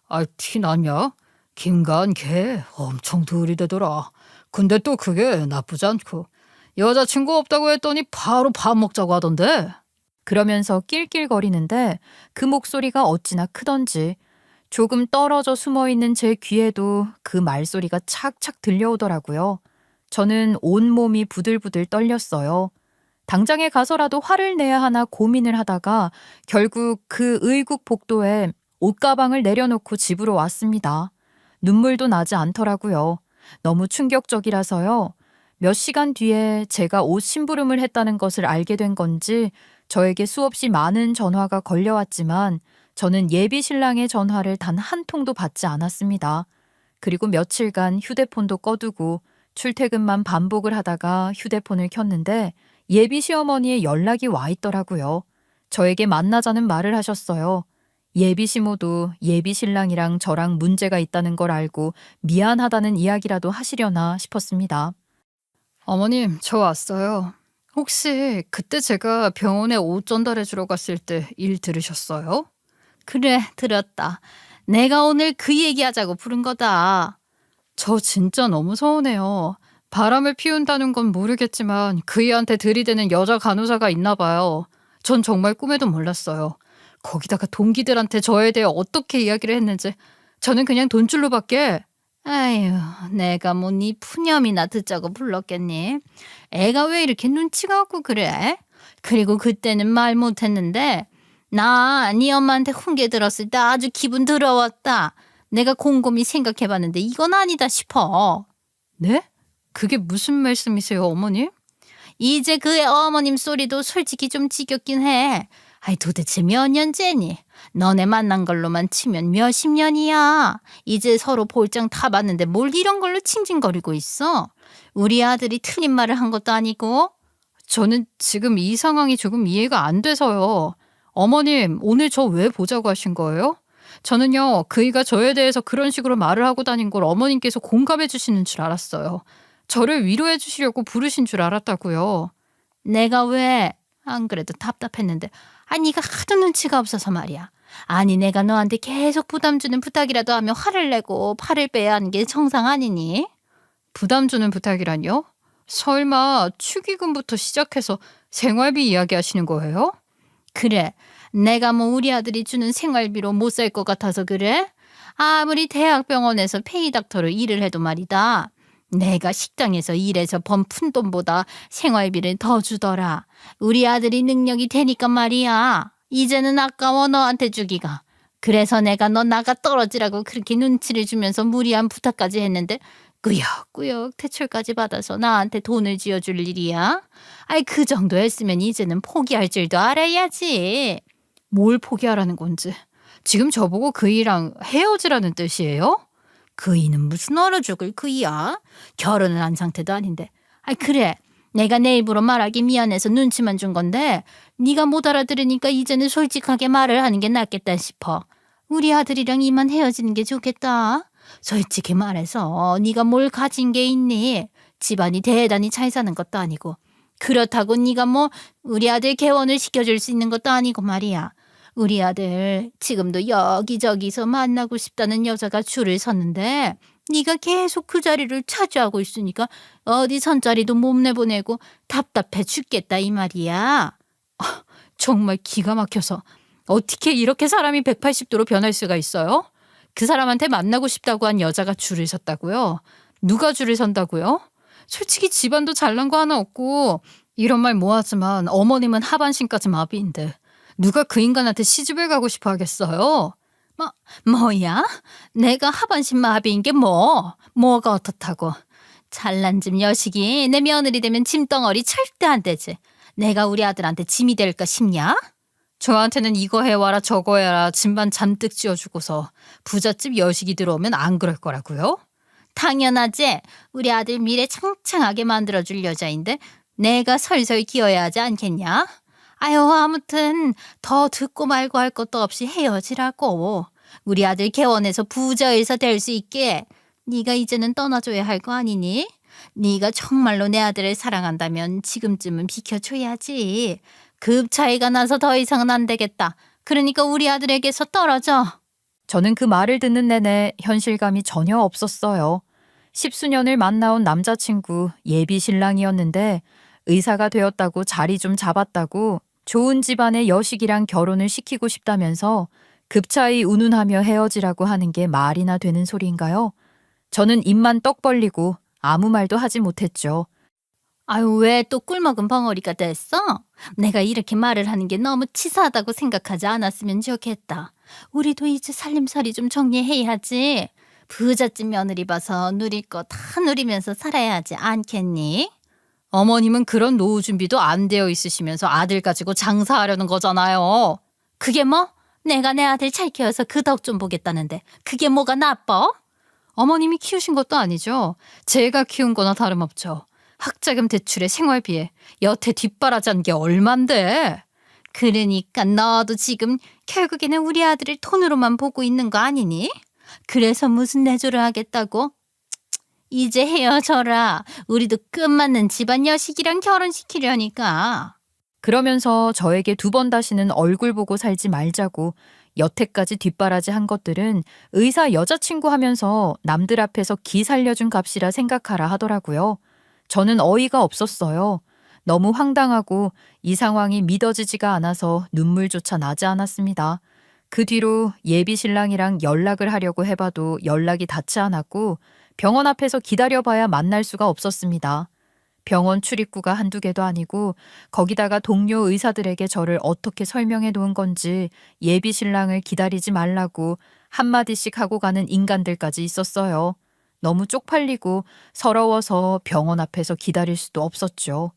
아, 티 나냐? 김간 걔 엄청 들이대더라. 근데 또 그게 나쁘지 않고. 여자친구 없다고 했더니 바로 밥 먹자고 하던데. 그러면서 낄낄거리는데 그 목소리가 어찌나 크던지 조금 떨어져 숨어있는 제 귀에도 그 말소리가 착착 들려오더라고요. 저는 온몸이 부들부들 떨렸어요. 당장에 가서라도 화를 내야 하나 고민을 하다가 결국 그 의국 복도에 옷가방을 내려놓고 집으로 왔습니다. 눈물도 나지 않더라고요. 너무 충격적이라서요. 몇 시간 뒤에 제가 옷 심부름을 했다는 것을 알게 된 건지 저에게 수없이 많은 전화가 걸려왔지만 저는 예비 신랑의 전화를 단 한 통도 받지 않았습니다. 그리고 며칠간 휴대폰도 꺼두고 출퇴근만 반복을 하다가 휴대폰을 켰는데 예비 시어머니의 연락이 와 있더라고요. 저에게 만나자는 말을 하셨어요. 예비 시모도 예비 신랑이랑 저랑 문제가 있다는 걸 알고 미안하다는 이야기라도 하시려나 싶었습니다. 어머님, 저 왔어요. 혹시 그때 제가 병원에 옷 전달해 주러 갔을 때 일 들으셨어요? 그래, 들었다. 내가 오늘 그 얘기하자고 부른 거다. 저 진짜 너무 서운해요. 바람을 피운다는 건 모르겠지만 그이한테 들이대는 여자 간호사가 있나 봐요. 전 정말 꿈에도 몰랐어요. 거기다가 동기들한테 저에 대해 어떻게 이야기를 했는지 저는 그냥 돈줄로밖에. 아유, 내가 뭐 네 푸념이나 듣자고 불렀겠니? 애가 왜 이렇게 눈치가 없고 그래? 그리고 그때는 말 못했는데 나 네 엄마한테 훈계 들었을 때 아주 기분 더러웠다. 내가 곰곰이 생각해봤는데 이건 아니다 싶어. 네? 그게 무슨 말씀이세요, 어머님? 이제 그 어머님 소리도 솔직히 좀 지겹긴 해. 아이, 도대체 몇 년째니? 너네 만난 걸로만 치면 몇십 년이야. 이제 서로 볼장 다 봤는데 뭘 이런 걸로 칭칭거리고 있어? 우리 아들이 틀린 말을 한 것도 아니고. 저는 지금 이 상황이 조금 이해가 안 돼서요. 어머님, 오늘 저 왜 보자고 하신 거예요? 저는요, 그이가 저에 대해서 그런 식으로 말을 하고 다닌 걸 어머님께서 공감해 주시는 줄 알았어요. 저를 위로해 주시려고 부르신 줄 알았다고요. 내가 왜? 안 그래도 답답했는데. 네가 하도 눈치가 없어서 말이야. 아니, 내가 너한테 계속 부담 주는 부탁이라도 하면 화를 내고 팔을 빼야 하는 게 정상 아니니? 부담 주는 부탁이란요? 설마 축의금부터 시작해서 생활비 이야기하시는 거예요? 그래, 내가 뭐 우리 아들이 주는 생활비로 못 살 것 같아서 그래? 아무리 대학병원에서 페이닥터로 일을 해도 말이다. 내가 식당에서 일해서 번 푼돈보다 생활비를 더 주더라. 우리 아들이 능력이 되니까 말이야. 이제는 아까워 너한테 주기가. 그래서 내가 너 나가 떨어지라고 그렇게 눈치를 주면서 무리한 부탁까지 했는데 꾸역꾸역 대출까지 받아서 나한테 돈을 쥐어줄 일이야? 그 정도 했으면 이제는 포기할 줄도 알아야지. 뭘 포기하라는 건지. 지금 저보고 그이랑 헤어지라는 뜻이에요? 그이는 무슨 얼어 죽을 그이야? 결혼을 한 상태도 아닌데. 그래, 내가 내 입으로 말하기 미안해서 눈치만 준 건데 네가 못 알아들으니까 이제는 솔직하게 말을 하는 게 낫겠다 싶어. 우리 아들이랑 이만 헤어지는 게 좋겠다. 솔직히 말해서 네가 뭘 가진 게 있니? 집안이 대단히 잘 사는 것도 아니고 그렇다고 네가 뭐 우리 아들 개원을 시켜줄 수 있는 것도 아니고 말이야. 우리 아들 지금도 여기저기서 만나고 싶다는 여자가 줄을 섰는데 네가 계속 그 자리를 차지하고 있으니까 어디 선자리도 못 내보내고 답답해 죽겠다 이 말이야. 정말 기가 막혀서 어떻게 이렇게 사람이 180도로 변할 수가 있어요? 그 사람한테 만나고 싶다고 한 여자가 줄을 섰다고요? 누가 줄을 선다고요? 솔직히 집안도 잘난 거 하나 없고 이런 말 뭐하지만 어머님은 하반신까지 마비인데 누가 그 인간한테 시집을 가고 싶어 하겠어요? 뭐야? 내가 하반신 마비인 게 뭐가 어떻다고. 잘난 집 여식이 내 며느리 되면 짐덩어리 절대 안 되지. 내가 우리 아들한테 짐이 될까 싶냐? 저한테는 이거 해와라 저거 해라 짐만 잔뜩 쥐어주고서 부잣집 여식이 들어오면 안 그럴 거라고요? 당연하지. 우리 아들 미래 창창하게 만들어줄 여자인데 내가 설설 기어야 하지 않겠냐? 아유, 아무튼 더 듣고 말고 할 것도 없이 헤어지라고. 우리 아들 개원해서 부자 의사 될 수 있게 네가 이제는 떠나줘야 할 거 아니니? 네가 정말로 내 아들을 사랑한다면 지금쯤은 비켜줘야지. 급 차이가 나서 더 이상은 안 되겠다. 그러니까 우리 아들에게서 떨어져. 저는 그 말을 듣는 내내 현실감이 전혀 없었어요. 10수년을 만나온 남자친구 예비 신랑이었는데 의사가 되었다고 자리 좀 잡았다고 좋은 집안의 여식이랑 결혼을 시키고 싶다면서 급차이 운운하며 헤어지라고 하는 게 말이나 되는 소리인가요? 저는 입만 떡 벌리고 아무 말도 하지 못했죠. 아유, 왜 또 꿀먹은 벙어리가 됐어? 내가 이렇게 말을 하는 게 너무 치사하다고 생각하지 않았으면 좋겠다. 우리도 이제 살림살이 좀 정리해야지. 부잣집 며느리 봐서 누릴 거 다 누리면서 살아야 하지 않겠니? 어머님은 그런 노후 준비도 안 되어 있으시면서 아들 가지고 장사하려는 거잖아요. 그게 뭐? 내가 내 아들 잘 키워서 그 덕 좀 보겠다는데 그게 뭐가 나빠? 어머님이 키우신 것도 아니죠. 제가 키운 거나 다름없죠. 학자금 대출에 생활비에 여태 뒷바라지한 게 얼만데. 그러니까 너도 지금 결국에는 우리 아들을 돈으로만 보고 있는 거 아니니? 그래서 무슨 내조를 하겠다고? 이제 헤어져라. 우리도 끝맞는 집안 여식이랑 결혼시키려니까. 그러면서 저에게 2번 다시는 얼굴 보고 살지 말자고 여태까지 뒷바라지 한 것들은 의사 여자친구 하면서 남들 앞에서 기 살려준 값이라 생각하라 하더라고요. 저는 어이가 없었어요. 너무 황당하고 이 상황이 믿어지지가 않아서 눈물조차 나지 않았습니다. 그 뒤로 예비 신랑이랑 연락을 하려고 해봐도 연락이 닿지 않았고 병원 앞에서 기다려봐야 만날 수가 없었습니다. 병원 출입구가 한두 개도 아니고 거기다가 동료 의사들에게 저를 어떻게 설명해 놓은 건지 예비 신랑을 기다리지 말라고 한마디씩 하고 가는 인간들까지 있었어요. 너무 쪽팔리고 서러워서 병원 앞에서 기다릴 수도 없었죠.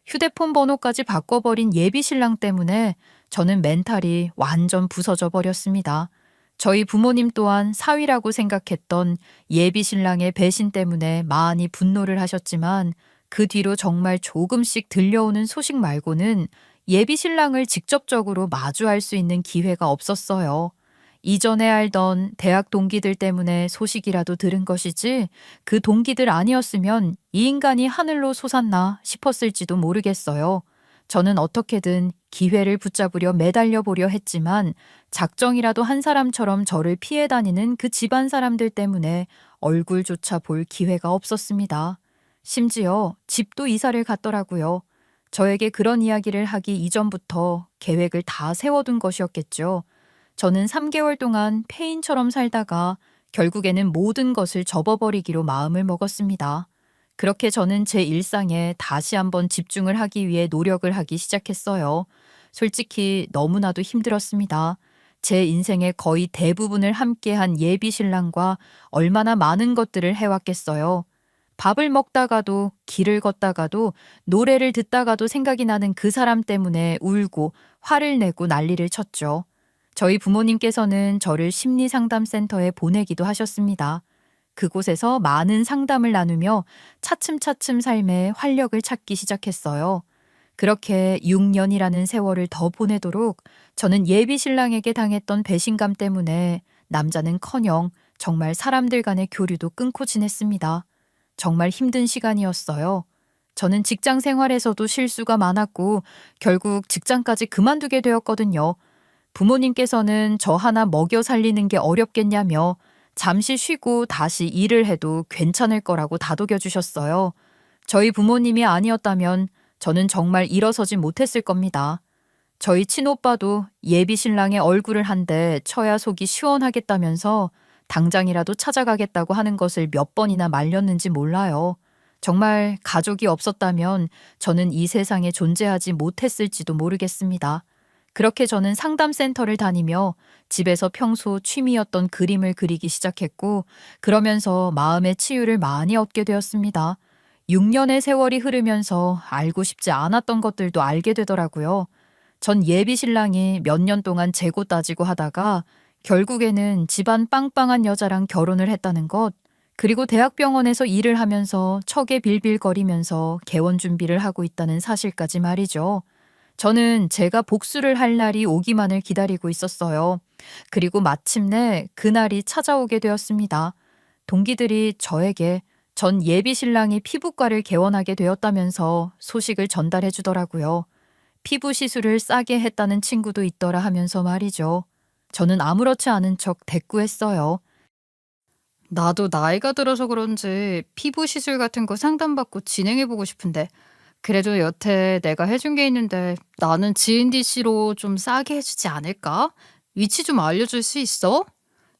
휴대폰 번호까지 바꿔버린 예비 신랑 때문에 저는 멘탈이 완전 부서져 버렸습니다. 저희 부모님 또한 사위라고 생각했던 예비 신랑의 배신 때문에 많이 분노를 하셨지만 그 뒤로 정말 조금씩 들려오는 소식 말고는 예비 신랑을 직접적으로 마주할 수 있는 기회가 없었어요. 이전에 알던 대학 동기들 때문에 소식이라도 들은 것이지 그 동기들 아니었으면 이 인간이 하늘로 솟았나 싶었을지도 모르겠어요. 저는 어떻게든 기회를 붙잡으려 매달려 보려 했지만 작정이라도 한 사람처럼 저를 피해 다니는 그 집안 사람들 때문에 얼굴조차 볼 기회가 없었습니다. 심지어 집도 이사를 갔더라고요. 저에게 그런 이야기를 하기 이전부터 계획을 다 세워둔 것이었겠죠. 저는 3개월 동안 폐인처럼 살다가 결국에는 모든 것을 접어버리기로 마음을 먹었습니다. 그렇게 저는 제 일상에 다시 한번 집중을 하기 위해 노력을 하기 시작했어요. 솔직히 너무나도 힘들었습니다. 제 인생의 거의 대부분을 함께한 예비 신랑과 얼마나 많은 것들을 해왔겠어요. 밥을 먹다가도 길을 걷다가도 노래를 듣다가도 생각이 나는 그 사람 때문에 울고 화를 내고 난리를 쳤죠. 저희 부모님께서는 저를 심리상담센터에 보내기도 하셨습니다. 그곳에서 많은 상담을 나누며 차츰차츰 삶에 활력을 찾기 시작했어요. 그렇게 6년이라는 세월을 더 보내도록 저는 예비 신랑에게 당했던 배신감 때문에 남자는커녕 정말 사람들 간의 교류도 끊고 지냈습니다. 정말 힘든 시간이었어요. 저는 직장 생활에서도 실수가 많았고 결국 직장까지 그만두게 되었거든요. 부모님께서는 저 하나 먹여 살리는 게 어렵겠냐며 잠시 쉬고 다시 일을 해도 괜찮을 거라고 다독여 주셨어요. 저희 부모님이 아니었다면 저는 정말 일어서지 못했을 겁니다. 저희 친오빠도 예비 신랑의 얼굴을 한 대 쳐야 속이 시원하겠다면서 당장이라도 찾아가겠다고 하는 것을 몇 번이나 말렸는지 몰라요. 정말 가족이 없었다면 저는 이 세상에 존재하지 못했을지도 모르겠습니다. 그렇게 저는 상담센터를 다니며 집에서 평소 취미였던 그림을 그리기 시작했고 그러면서 마음의 치유를 많이 얻게 되었습니다. 6년의 세월이 흐르면서 알고 싶지 않았던 것들도 알게 되더라고요. 전 예비 신랑이 몇 년 동안 재고 따지고 하다가 결국에는 집안 빵빵한 여자랑 결혼을 했다는 것, 그리고 대학병원에서 일을 하면서 척에 빌빌거리면서 개원 준비를 하고 있다는 사실까지 말이죠. 저는 제가 복수를 할 날이 오기만을 기다리고 있었어요. 그리고 마침내 그날이 찾아오게 되었습니다. 동기들이 저에게 전 예비 신랑이 피부과를 개원하게 되었다면서 소식을 전달해 주더라고요. 피부 시술을 싸게 했다는 친구도 있더라 하면서 말이죠. 저는 아무렇지 않은 척 대꾸했어요. 나도 나이가 들어서 그런지 피부 시술 같은 거 상담받고 진행해보고 싶은데 그래도 여태 내가 해준 게 있는데 나는 G&DC로 좀 싸게 해주지 않을까? 위치 좀 알려줄 수 있어?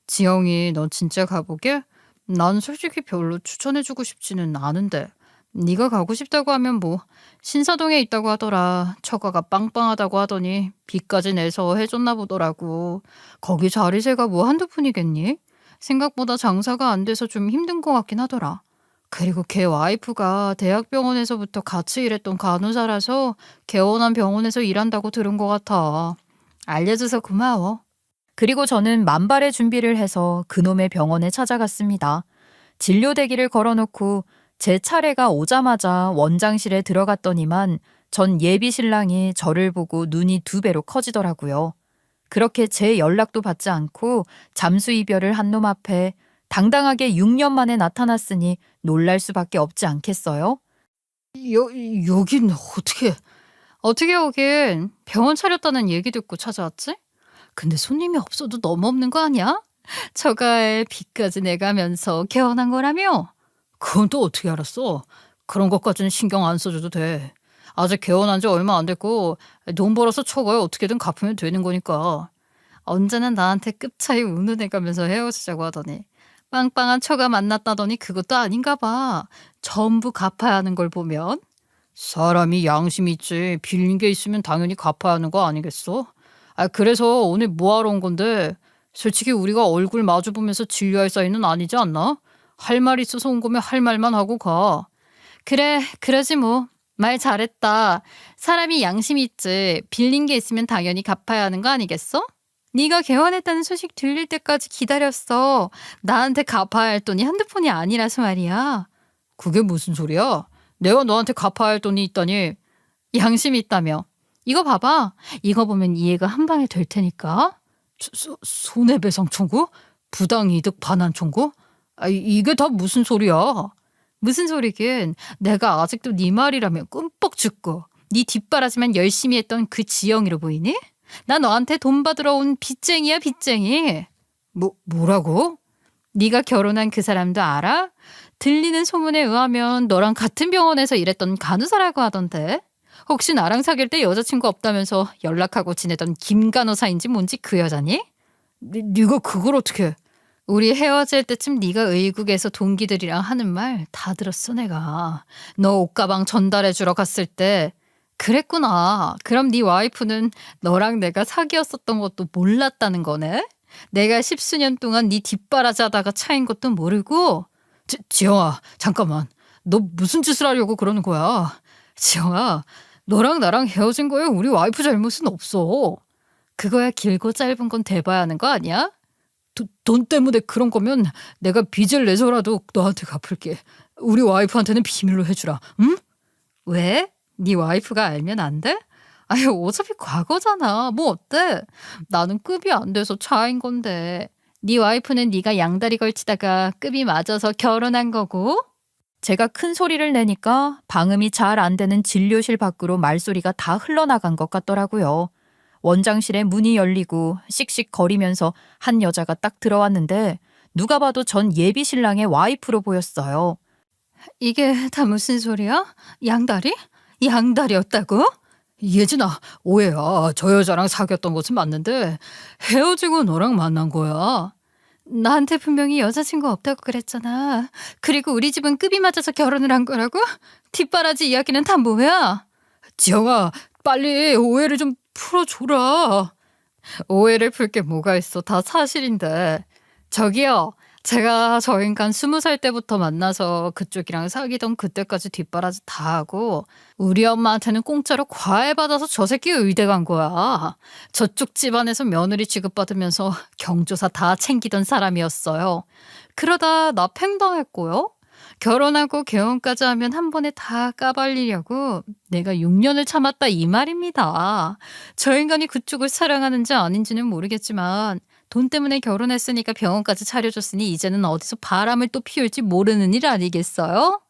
지영이 넌 진짜 가보게? 난 솔직히 별로 추천해주고 싶지는 않은데 네가 가고 싶다고 하면 뭐 신사동에 있다고 하더라. 처가가 빵빵하다고 하더니 빚까지 내서 해줬나 보더라고. 거기 자리세가 뭐 한두 푼이겠니? 생각보다 장사가 안 돼서 좀 힘든 것 같긴 하더라. 그리고 걔 와이프가 대학병원에서부터 같이 일했던 간호사라서 개원한 병원에서 일한다고 들은 것 같아. 알려줘서 고마워. 그리고 저는 만발의 준비를 해서 그놈의 병원에 찾아갔습니다. 진료 대기를 걸어놓고 제 차례가 오자마자 원장실에 들어갔더니만 전 예비 신랑이 저를 보고 눈이 2배로 커지더라고요. 그렇게 제 연락도 받지 않고 잠수 이별을 한 놈 앞에 당당하게 6년 만에 나타났으니 놀랄 수밖에 없지 않겠어요? 여긴 어떻게 오긴 병원 차렸다는 얘기 듣고 찾아왔지? 근데 손님이 없어도 너무 없는 거 아니야? 처가에 빚까지 내가면서 개원한 거라며? 그건 또 어떻게 알았어? 그런 것까지는 신경 안 써줘도 돼. 아직 개원한 지 얼마 안 됐고 돈 벌어서 처가에 어떻게든 갚으면 되는 거니까. 언제는 나한테 급 차이 운운해가면서 헤어지자고 하더니 빵빵한 처가 만났다더니 그것도 아닌가 봐. 전부 갚아야 하는 걸 보면. 사람이 양심이 있지. 빌린 게 있으면 당연히 갚아야 하는 거 아니겠어? 그래서 오늘 뭐하러 온 건데 솔직히 우리가 얼굴 마주보면서 진료할 사이는 아니지 않나? 할 말 있어서 온 거면 할 말만 하고 가. 그래, 그러지 뭐. 말 잘했다. 사람이 양심이 있지. 빌린 게 있으면 당연히 갚아야 하는 거 아니겠어? 네가 개원했다는 소식 들릴 때까지 기다렸어. 나한테 갚아야 할 돈이 한두 푼이 아니라서 말이야. 그게 무슨 소리야? 내가 너한테 갚아야 할 돈이 있다니. 양심이 있다며. 이거 봐봐. 이거 보면 이해가 한 방에 될 테니까. 손해배상 청구? 부당이득 반환 청구? 이게 다 무슨 소리야? 무슨 소리긴. 내가 아직도 네 말이라면 끔뻑 죽고 네 뒷바라지만 열심히 했던 그 지영이로 보이니? 나 너한테 돈 받으러 온 빚쟁이야, 빚쟁이. 뭐라고? 네가 결혼한 그 사람도 알아? 들리는 소문에 의하면 너랑 같은 병원에서 일했던 간호사라고 하던데. 혹시 나랑 사귈 때 여자친구 없다면서 연락하고 지내던 김 간호사인지 뭔지 그 여자니? 네가 그걸 어떻게? 우리 헤어질 때쯤 네가 의국에서 동기들이랑 하는 말 다 들었어 내가. 너 옷가방 전달해주러 갔을 때. 그랬구나. 그럼 네 와이프는 너랑 내가 사귀었었던 것도 몰랐다는 거네? 내가 10수년 동안 네 뒷바라지 하다가 차인 것도 모르고? 지영아, 잠깐만. 너 무슨 짓을 하려고 그러는 거야? 지영아, 너랑 나랑 헤어진 거에 우리 와이프 잘못은 없어. 그거야 길고 짧은 건 대봐야 하는 거 아니야? 돈 때문에 그런 거면 내가 빚을 내서라도 너한테 갚을게. 우리 와이프한테는 비밀로 해주라. 응? 왜? 네 와이프가 알면 안 돼? 아유 어차피 과거잖아. 뭐 어때? 나는 급이 안 돼서 차인 건데. 네 와이프는 네가 양다리 걸치다가 급이 맞아서 결혼한 거고. 제가 큰 소리를 내니까 방음이 잘 안 되는 진료실 밖으로 말소리가 다 흘러나간 것 같더라고요. 원장실에 문이 열리고 씩씩 거리면서 한 여자가 딱 들어왔는데 누가 봐도 전 예비 신랑의 와이프로 보였어요. 이게 다 무슨 소리야? 양다리? 양다리였다고? 예진아, 오해야. 저 여자랑 사귀었던 것은 맞는데 헤어지고 너랑 만난 거야. 나한테 분명히 여자친구 없다고 그랬잖아. 그리고 우리 집은 급이 맞아서 결혼을 한 거라고? 뒷바라지 이야기는 다 뭐야? 지영아, 빨리 오해를 좀 풀어줘라. 오해를 풀 게 뭐가 있어. 다 사실인데. 저기요. 제가 저 인간 20살 때부터 만나서 그쪽이랑 사귀던 그때까지 뒷바라지 다 하고 우리 엄마한테는 공짜로 과외 받아서 저 새끼 의대 간 거야. 저쪽 집안에서 며느리 취급받으면서 경조사 다 챙기던 사람이었어요. 그러다 나 팽방했고요. 결혼하고 개혼까지 하면 한 번에 다 까발리려고 내가 6년을 참았다 이 말입니다. 저 인간이 그쪽을 사랑하는지 아닌지는 모르겠지만 돈 때문에 결혼했으니까 병원까지 차려줬으니 이제는 어디서 바람을 또 피울지 모르는 일 아니겠어요?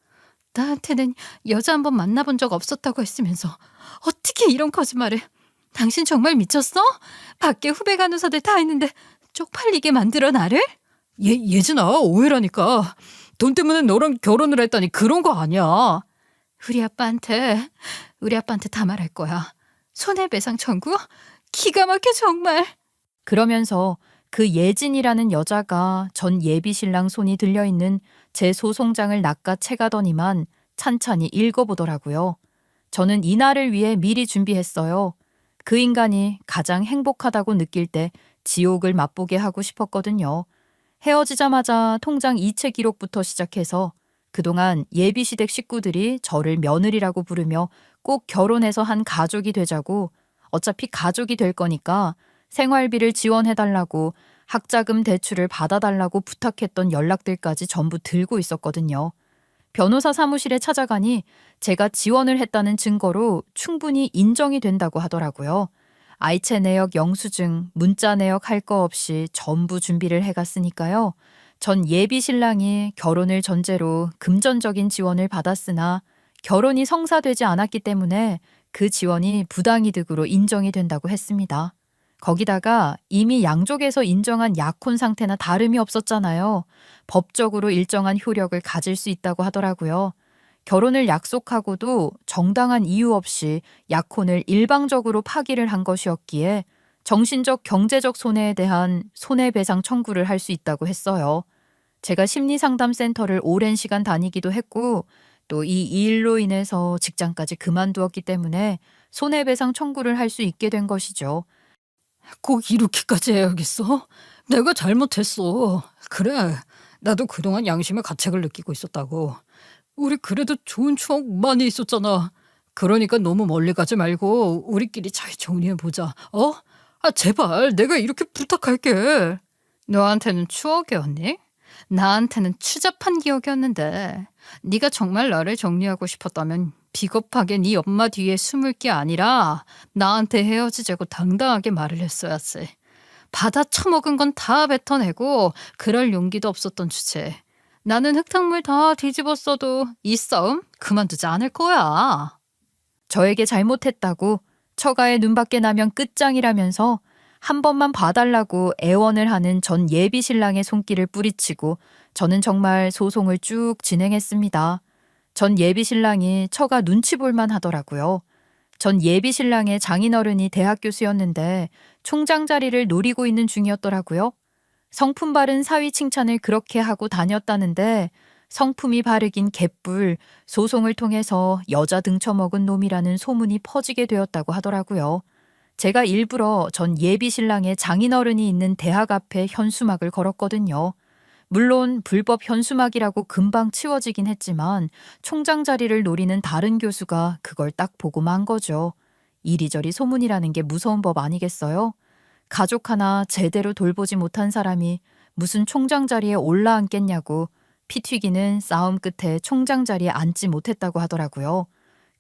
나한테는 여자 한 번 만나본 적 없었다고 했으면서 어떻게 이런 거짓말을. 당신 정말 미쳤어? 밖에 후배 간호사들 다 있는데 쪽팔리게 만들어 나를? 예진아, 오해라니까. 돈 때문에 너랑 결혼을 했다니 그런 거 아니야. 우리 아빠한테 다 말할 거야. 손해배상 청구? 기가 막혀 정말. 그러면서 그 예진이라는 여자가 전 예비 신랑 손이 들려있는 제 소송장을 낚아채가더니만 찬찬히 읽어보더라고요. 저는 이날을 위해 미리 준비했어요. 그 인간이 가장 행복하다고 느낄 때 지옥을 맛보게 하고 싶었거든요. 헤어지자마자 통장 이체 기록부터 시작해서 그동안 예비시댁 식구들이 저를 며느리라고 부르며 꼭 결혼해서 한 가족이 되자고, 어차피 가족이 될 거니까 생활비를 지원해달라고, 학자금 대출을 받아달라고 부탁했던 연락들까지 전부 들고 있었거든요. 변호사 사무실에 찾아가니 제가 지원을 했다는 증거로 충분히 인정이 된다고 하더라고요. 아이체 내역 영수증, 문자 내역 할 거 없이 전부 준비를 해갔으니까요. 전 예비 신랑이 결혼을 전제로 금전적인 지원을 받았으나 결혼이 성사되지 않았기 때문에 그 지원이 부당이득으로 인정이 된다고 했습니다. 거기다가 이미 양쪽에서 인정한 약혼 상태나 다름이 없었잖아요. 법적으로 일정한 효력을 가질 수 있다고 하더라고요. 결혼을 약속하고도 정당한 이유 없이 약혼을 일방적으로 파기를 한 것이었기에 정신적, 경제적 손해에 대한 손해배상 청구를 할 수 있다고 했어요. 제가 심리상담센터를 오랜 시간 다니기도 했고 또 이 일로 인해서 직장까지 그만두었기 때문에 손해배상 청구를 할 수 있게 된 것이죠. 꼭 이렇게까지 해야겠어? 내가 잘못했어. 그래, 나도 그동안 양심의 가책을 느끼고 있었다고. 우리 그래도 좋은 추억 많이 있었잖아. 그러니까 너무 멀리 가지 말고 우리끼리 잘 정리해보자. 어? 제발 내가 이렇게 부탁할게. 너한테는 추억이었니? 나한테는 추잡한 기억이었는데 네가 정말 나를 정리하고 싶었다면 비겁하게 네 엄마 뒤에 숨을 게 아니라 나한테 헤어지자고 당당하게 말을 했어야지. 받아 처먹은 건 다 뱉어내고 그럴 용기도 없었던 주제. 나는 흙탕물 다 뒤집었어도 이 싸움 그만두지 않을 거야. 저에게 잘못했다고 처가에 눈밖에 나면 끝장이라면서 한 번만 봐달라고 애원을 하는 전 예비 신랑의 손길을 뿌리치고 저는 정말 소송을 쭉 진행했습니다. 전 예비 신랑이 처가 눈치 볼만 하더라고요. 전 예비 신랑의 장인어른이 대학 교수였는데 총장 자리를 노리고 있는 중이었더라고요. 성품 바른 사위 칭찬을 그렇게 하고 다녔다는데 성품이 바르긴 개뿔, 소송을 통해서 여자 등쳐먹은 놈이라는 소문이 퍼지게 되었다고 하더라고요. 제가 일부러 전 예비 신랑의 장인어른이 있는 대학 앞에 현수막을 걸었거든요. 물론 불법 현수막이라고 금방 치워지긴 했지만 총장 자리를 노리는 다른 교수가 그걸 딱 보고 만 거죠. 이리저리 소문이라는 게 무서운 법 아니겠어요? 가족 하나 제대로 돌보지 못한 사람이 무슨 총장 자리에 올라앉겠냐고 피 튀기는 싸움 끝에 총장 자리에 앉지 못했다고 하더라고요.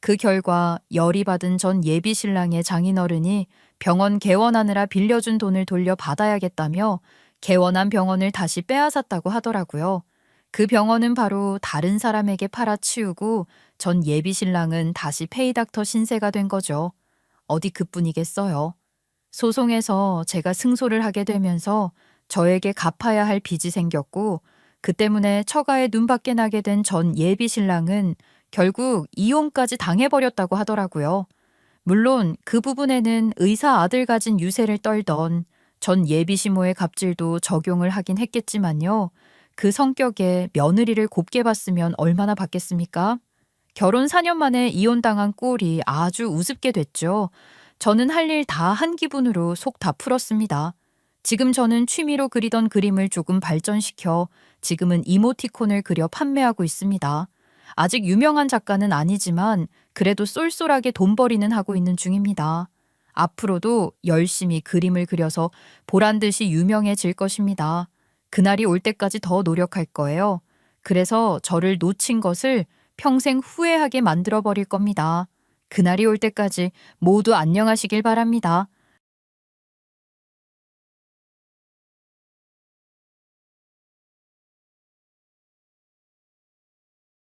그 결과 열이 받은 전 예비 신랑의 장인어른이 병원 개원하느라 빌려준 돈을 돌려 받아야겠다며 개원한 병원을 다시 빼앗았다고 하더라고요. 그 병원은 바로 다른 사람에게 팔아치우고 전 예비 신랑은 다시 페이닥터 신세가 된 거죠. 어디 그뿐이겠어요. 소송에서 제가 승소를 하게 되면서 저에게 갚아야 할 빚이 생겼고 그 때문에 처가에 눈밖에 나게 된 전 예비 신랑은 결국 이혼까지 당해버렸다고 하더라고요. 물론 그 부분에는 의사 아들 가진 유세를 떨던 전 예비 시모의 갑질도 적용을 하긴 했겠지만요. 그 성격에 며느리를 곱게 봤으면 얼마나 받겠습니까? 결혼 4년 만에 이혼당한 꼴이 아주 우습게 됐죠. 저는 할 일 다 한 기분으로 속 다 풀었습니다. 지금 저는 취미로 그리던 그림을 조금 발전시켜 지금은 이모티콘을 그려 판매하고 있습니다. 아직 유명한 작가는 아니지만 그래도 쏠쏠하게 돈벌이는 하고 있는 중입니다. 앞으로도 열심히 그림을 그려서 보란 듯이 유명해질 것입니다. 그날이 올 때까지 더 노력할 거예요. 그래서 저를 놓친 것을 평생 후회하게 만들어 버릴 겁니다. 그날이 올 때까지 모두 안녕하시길 바랍니다.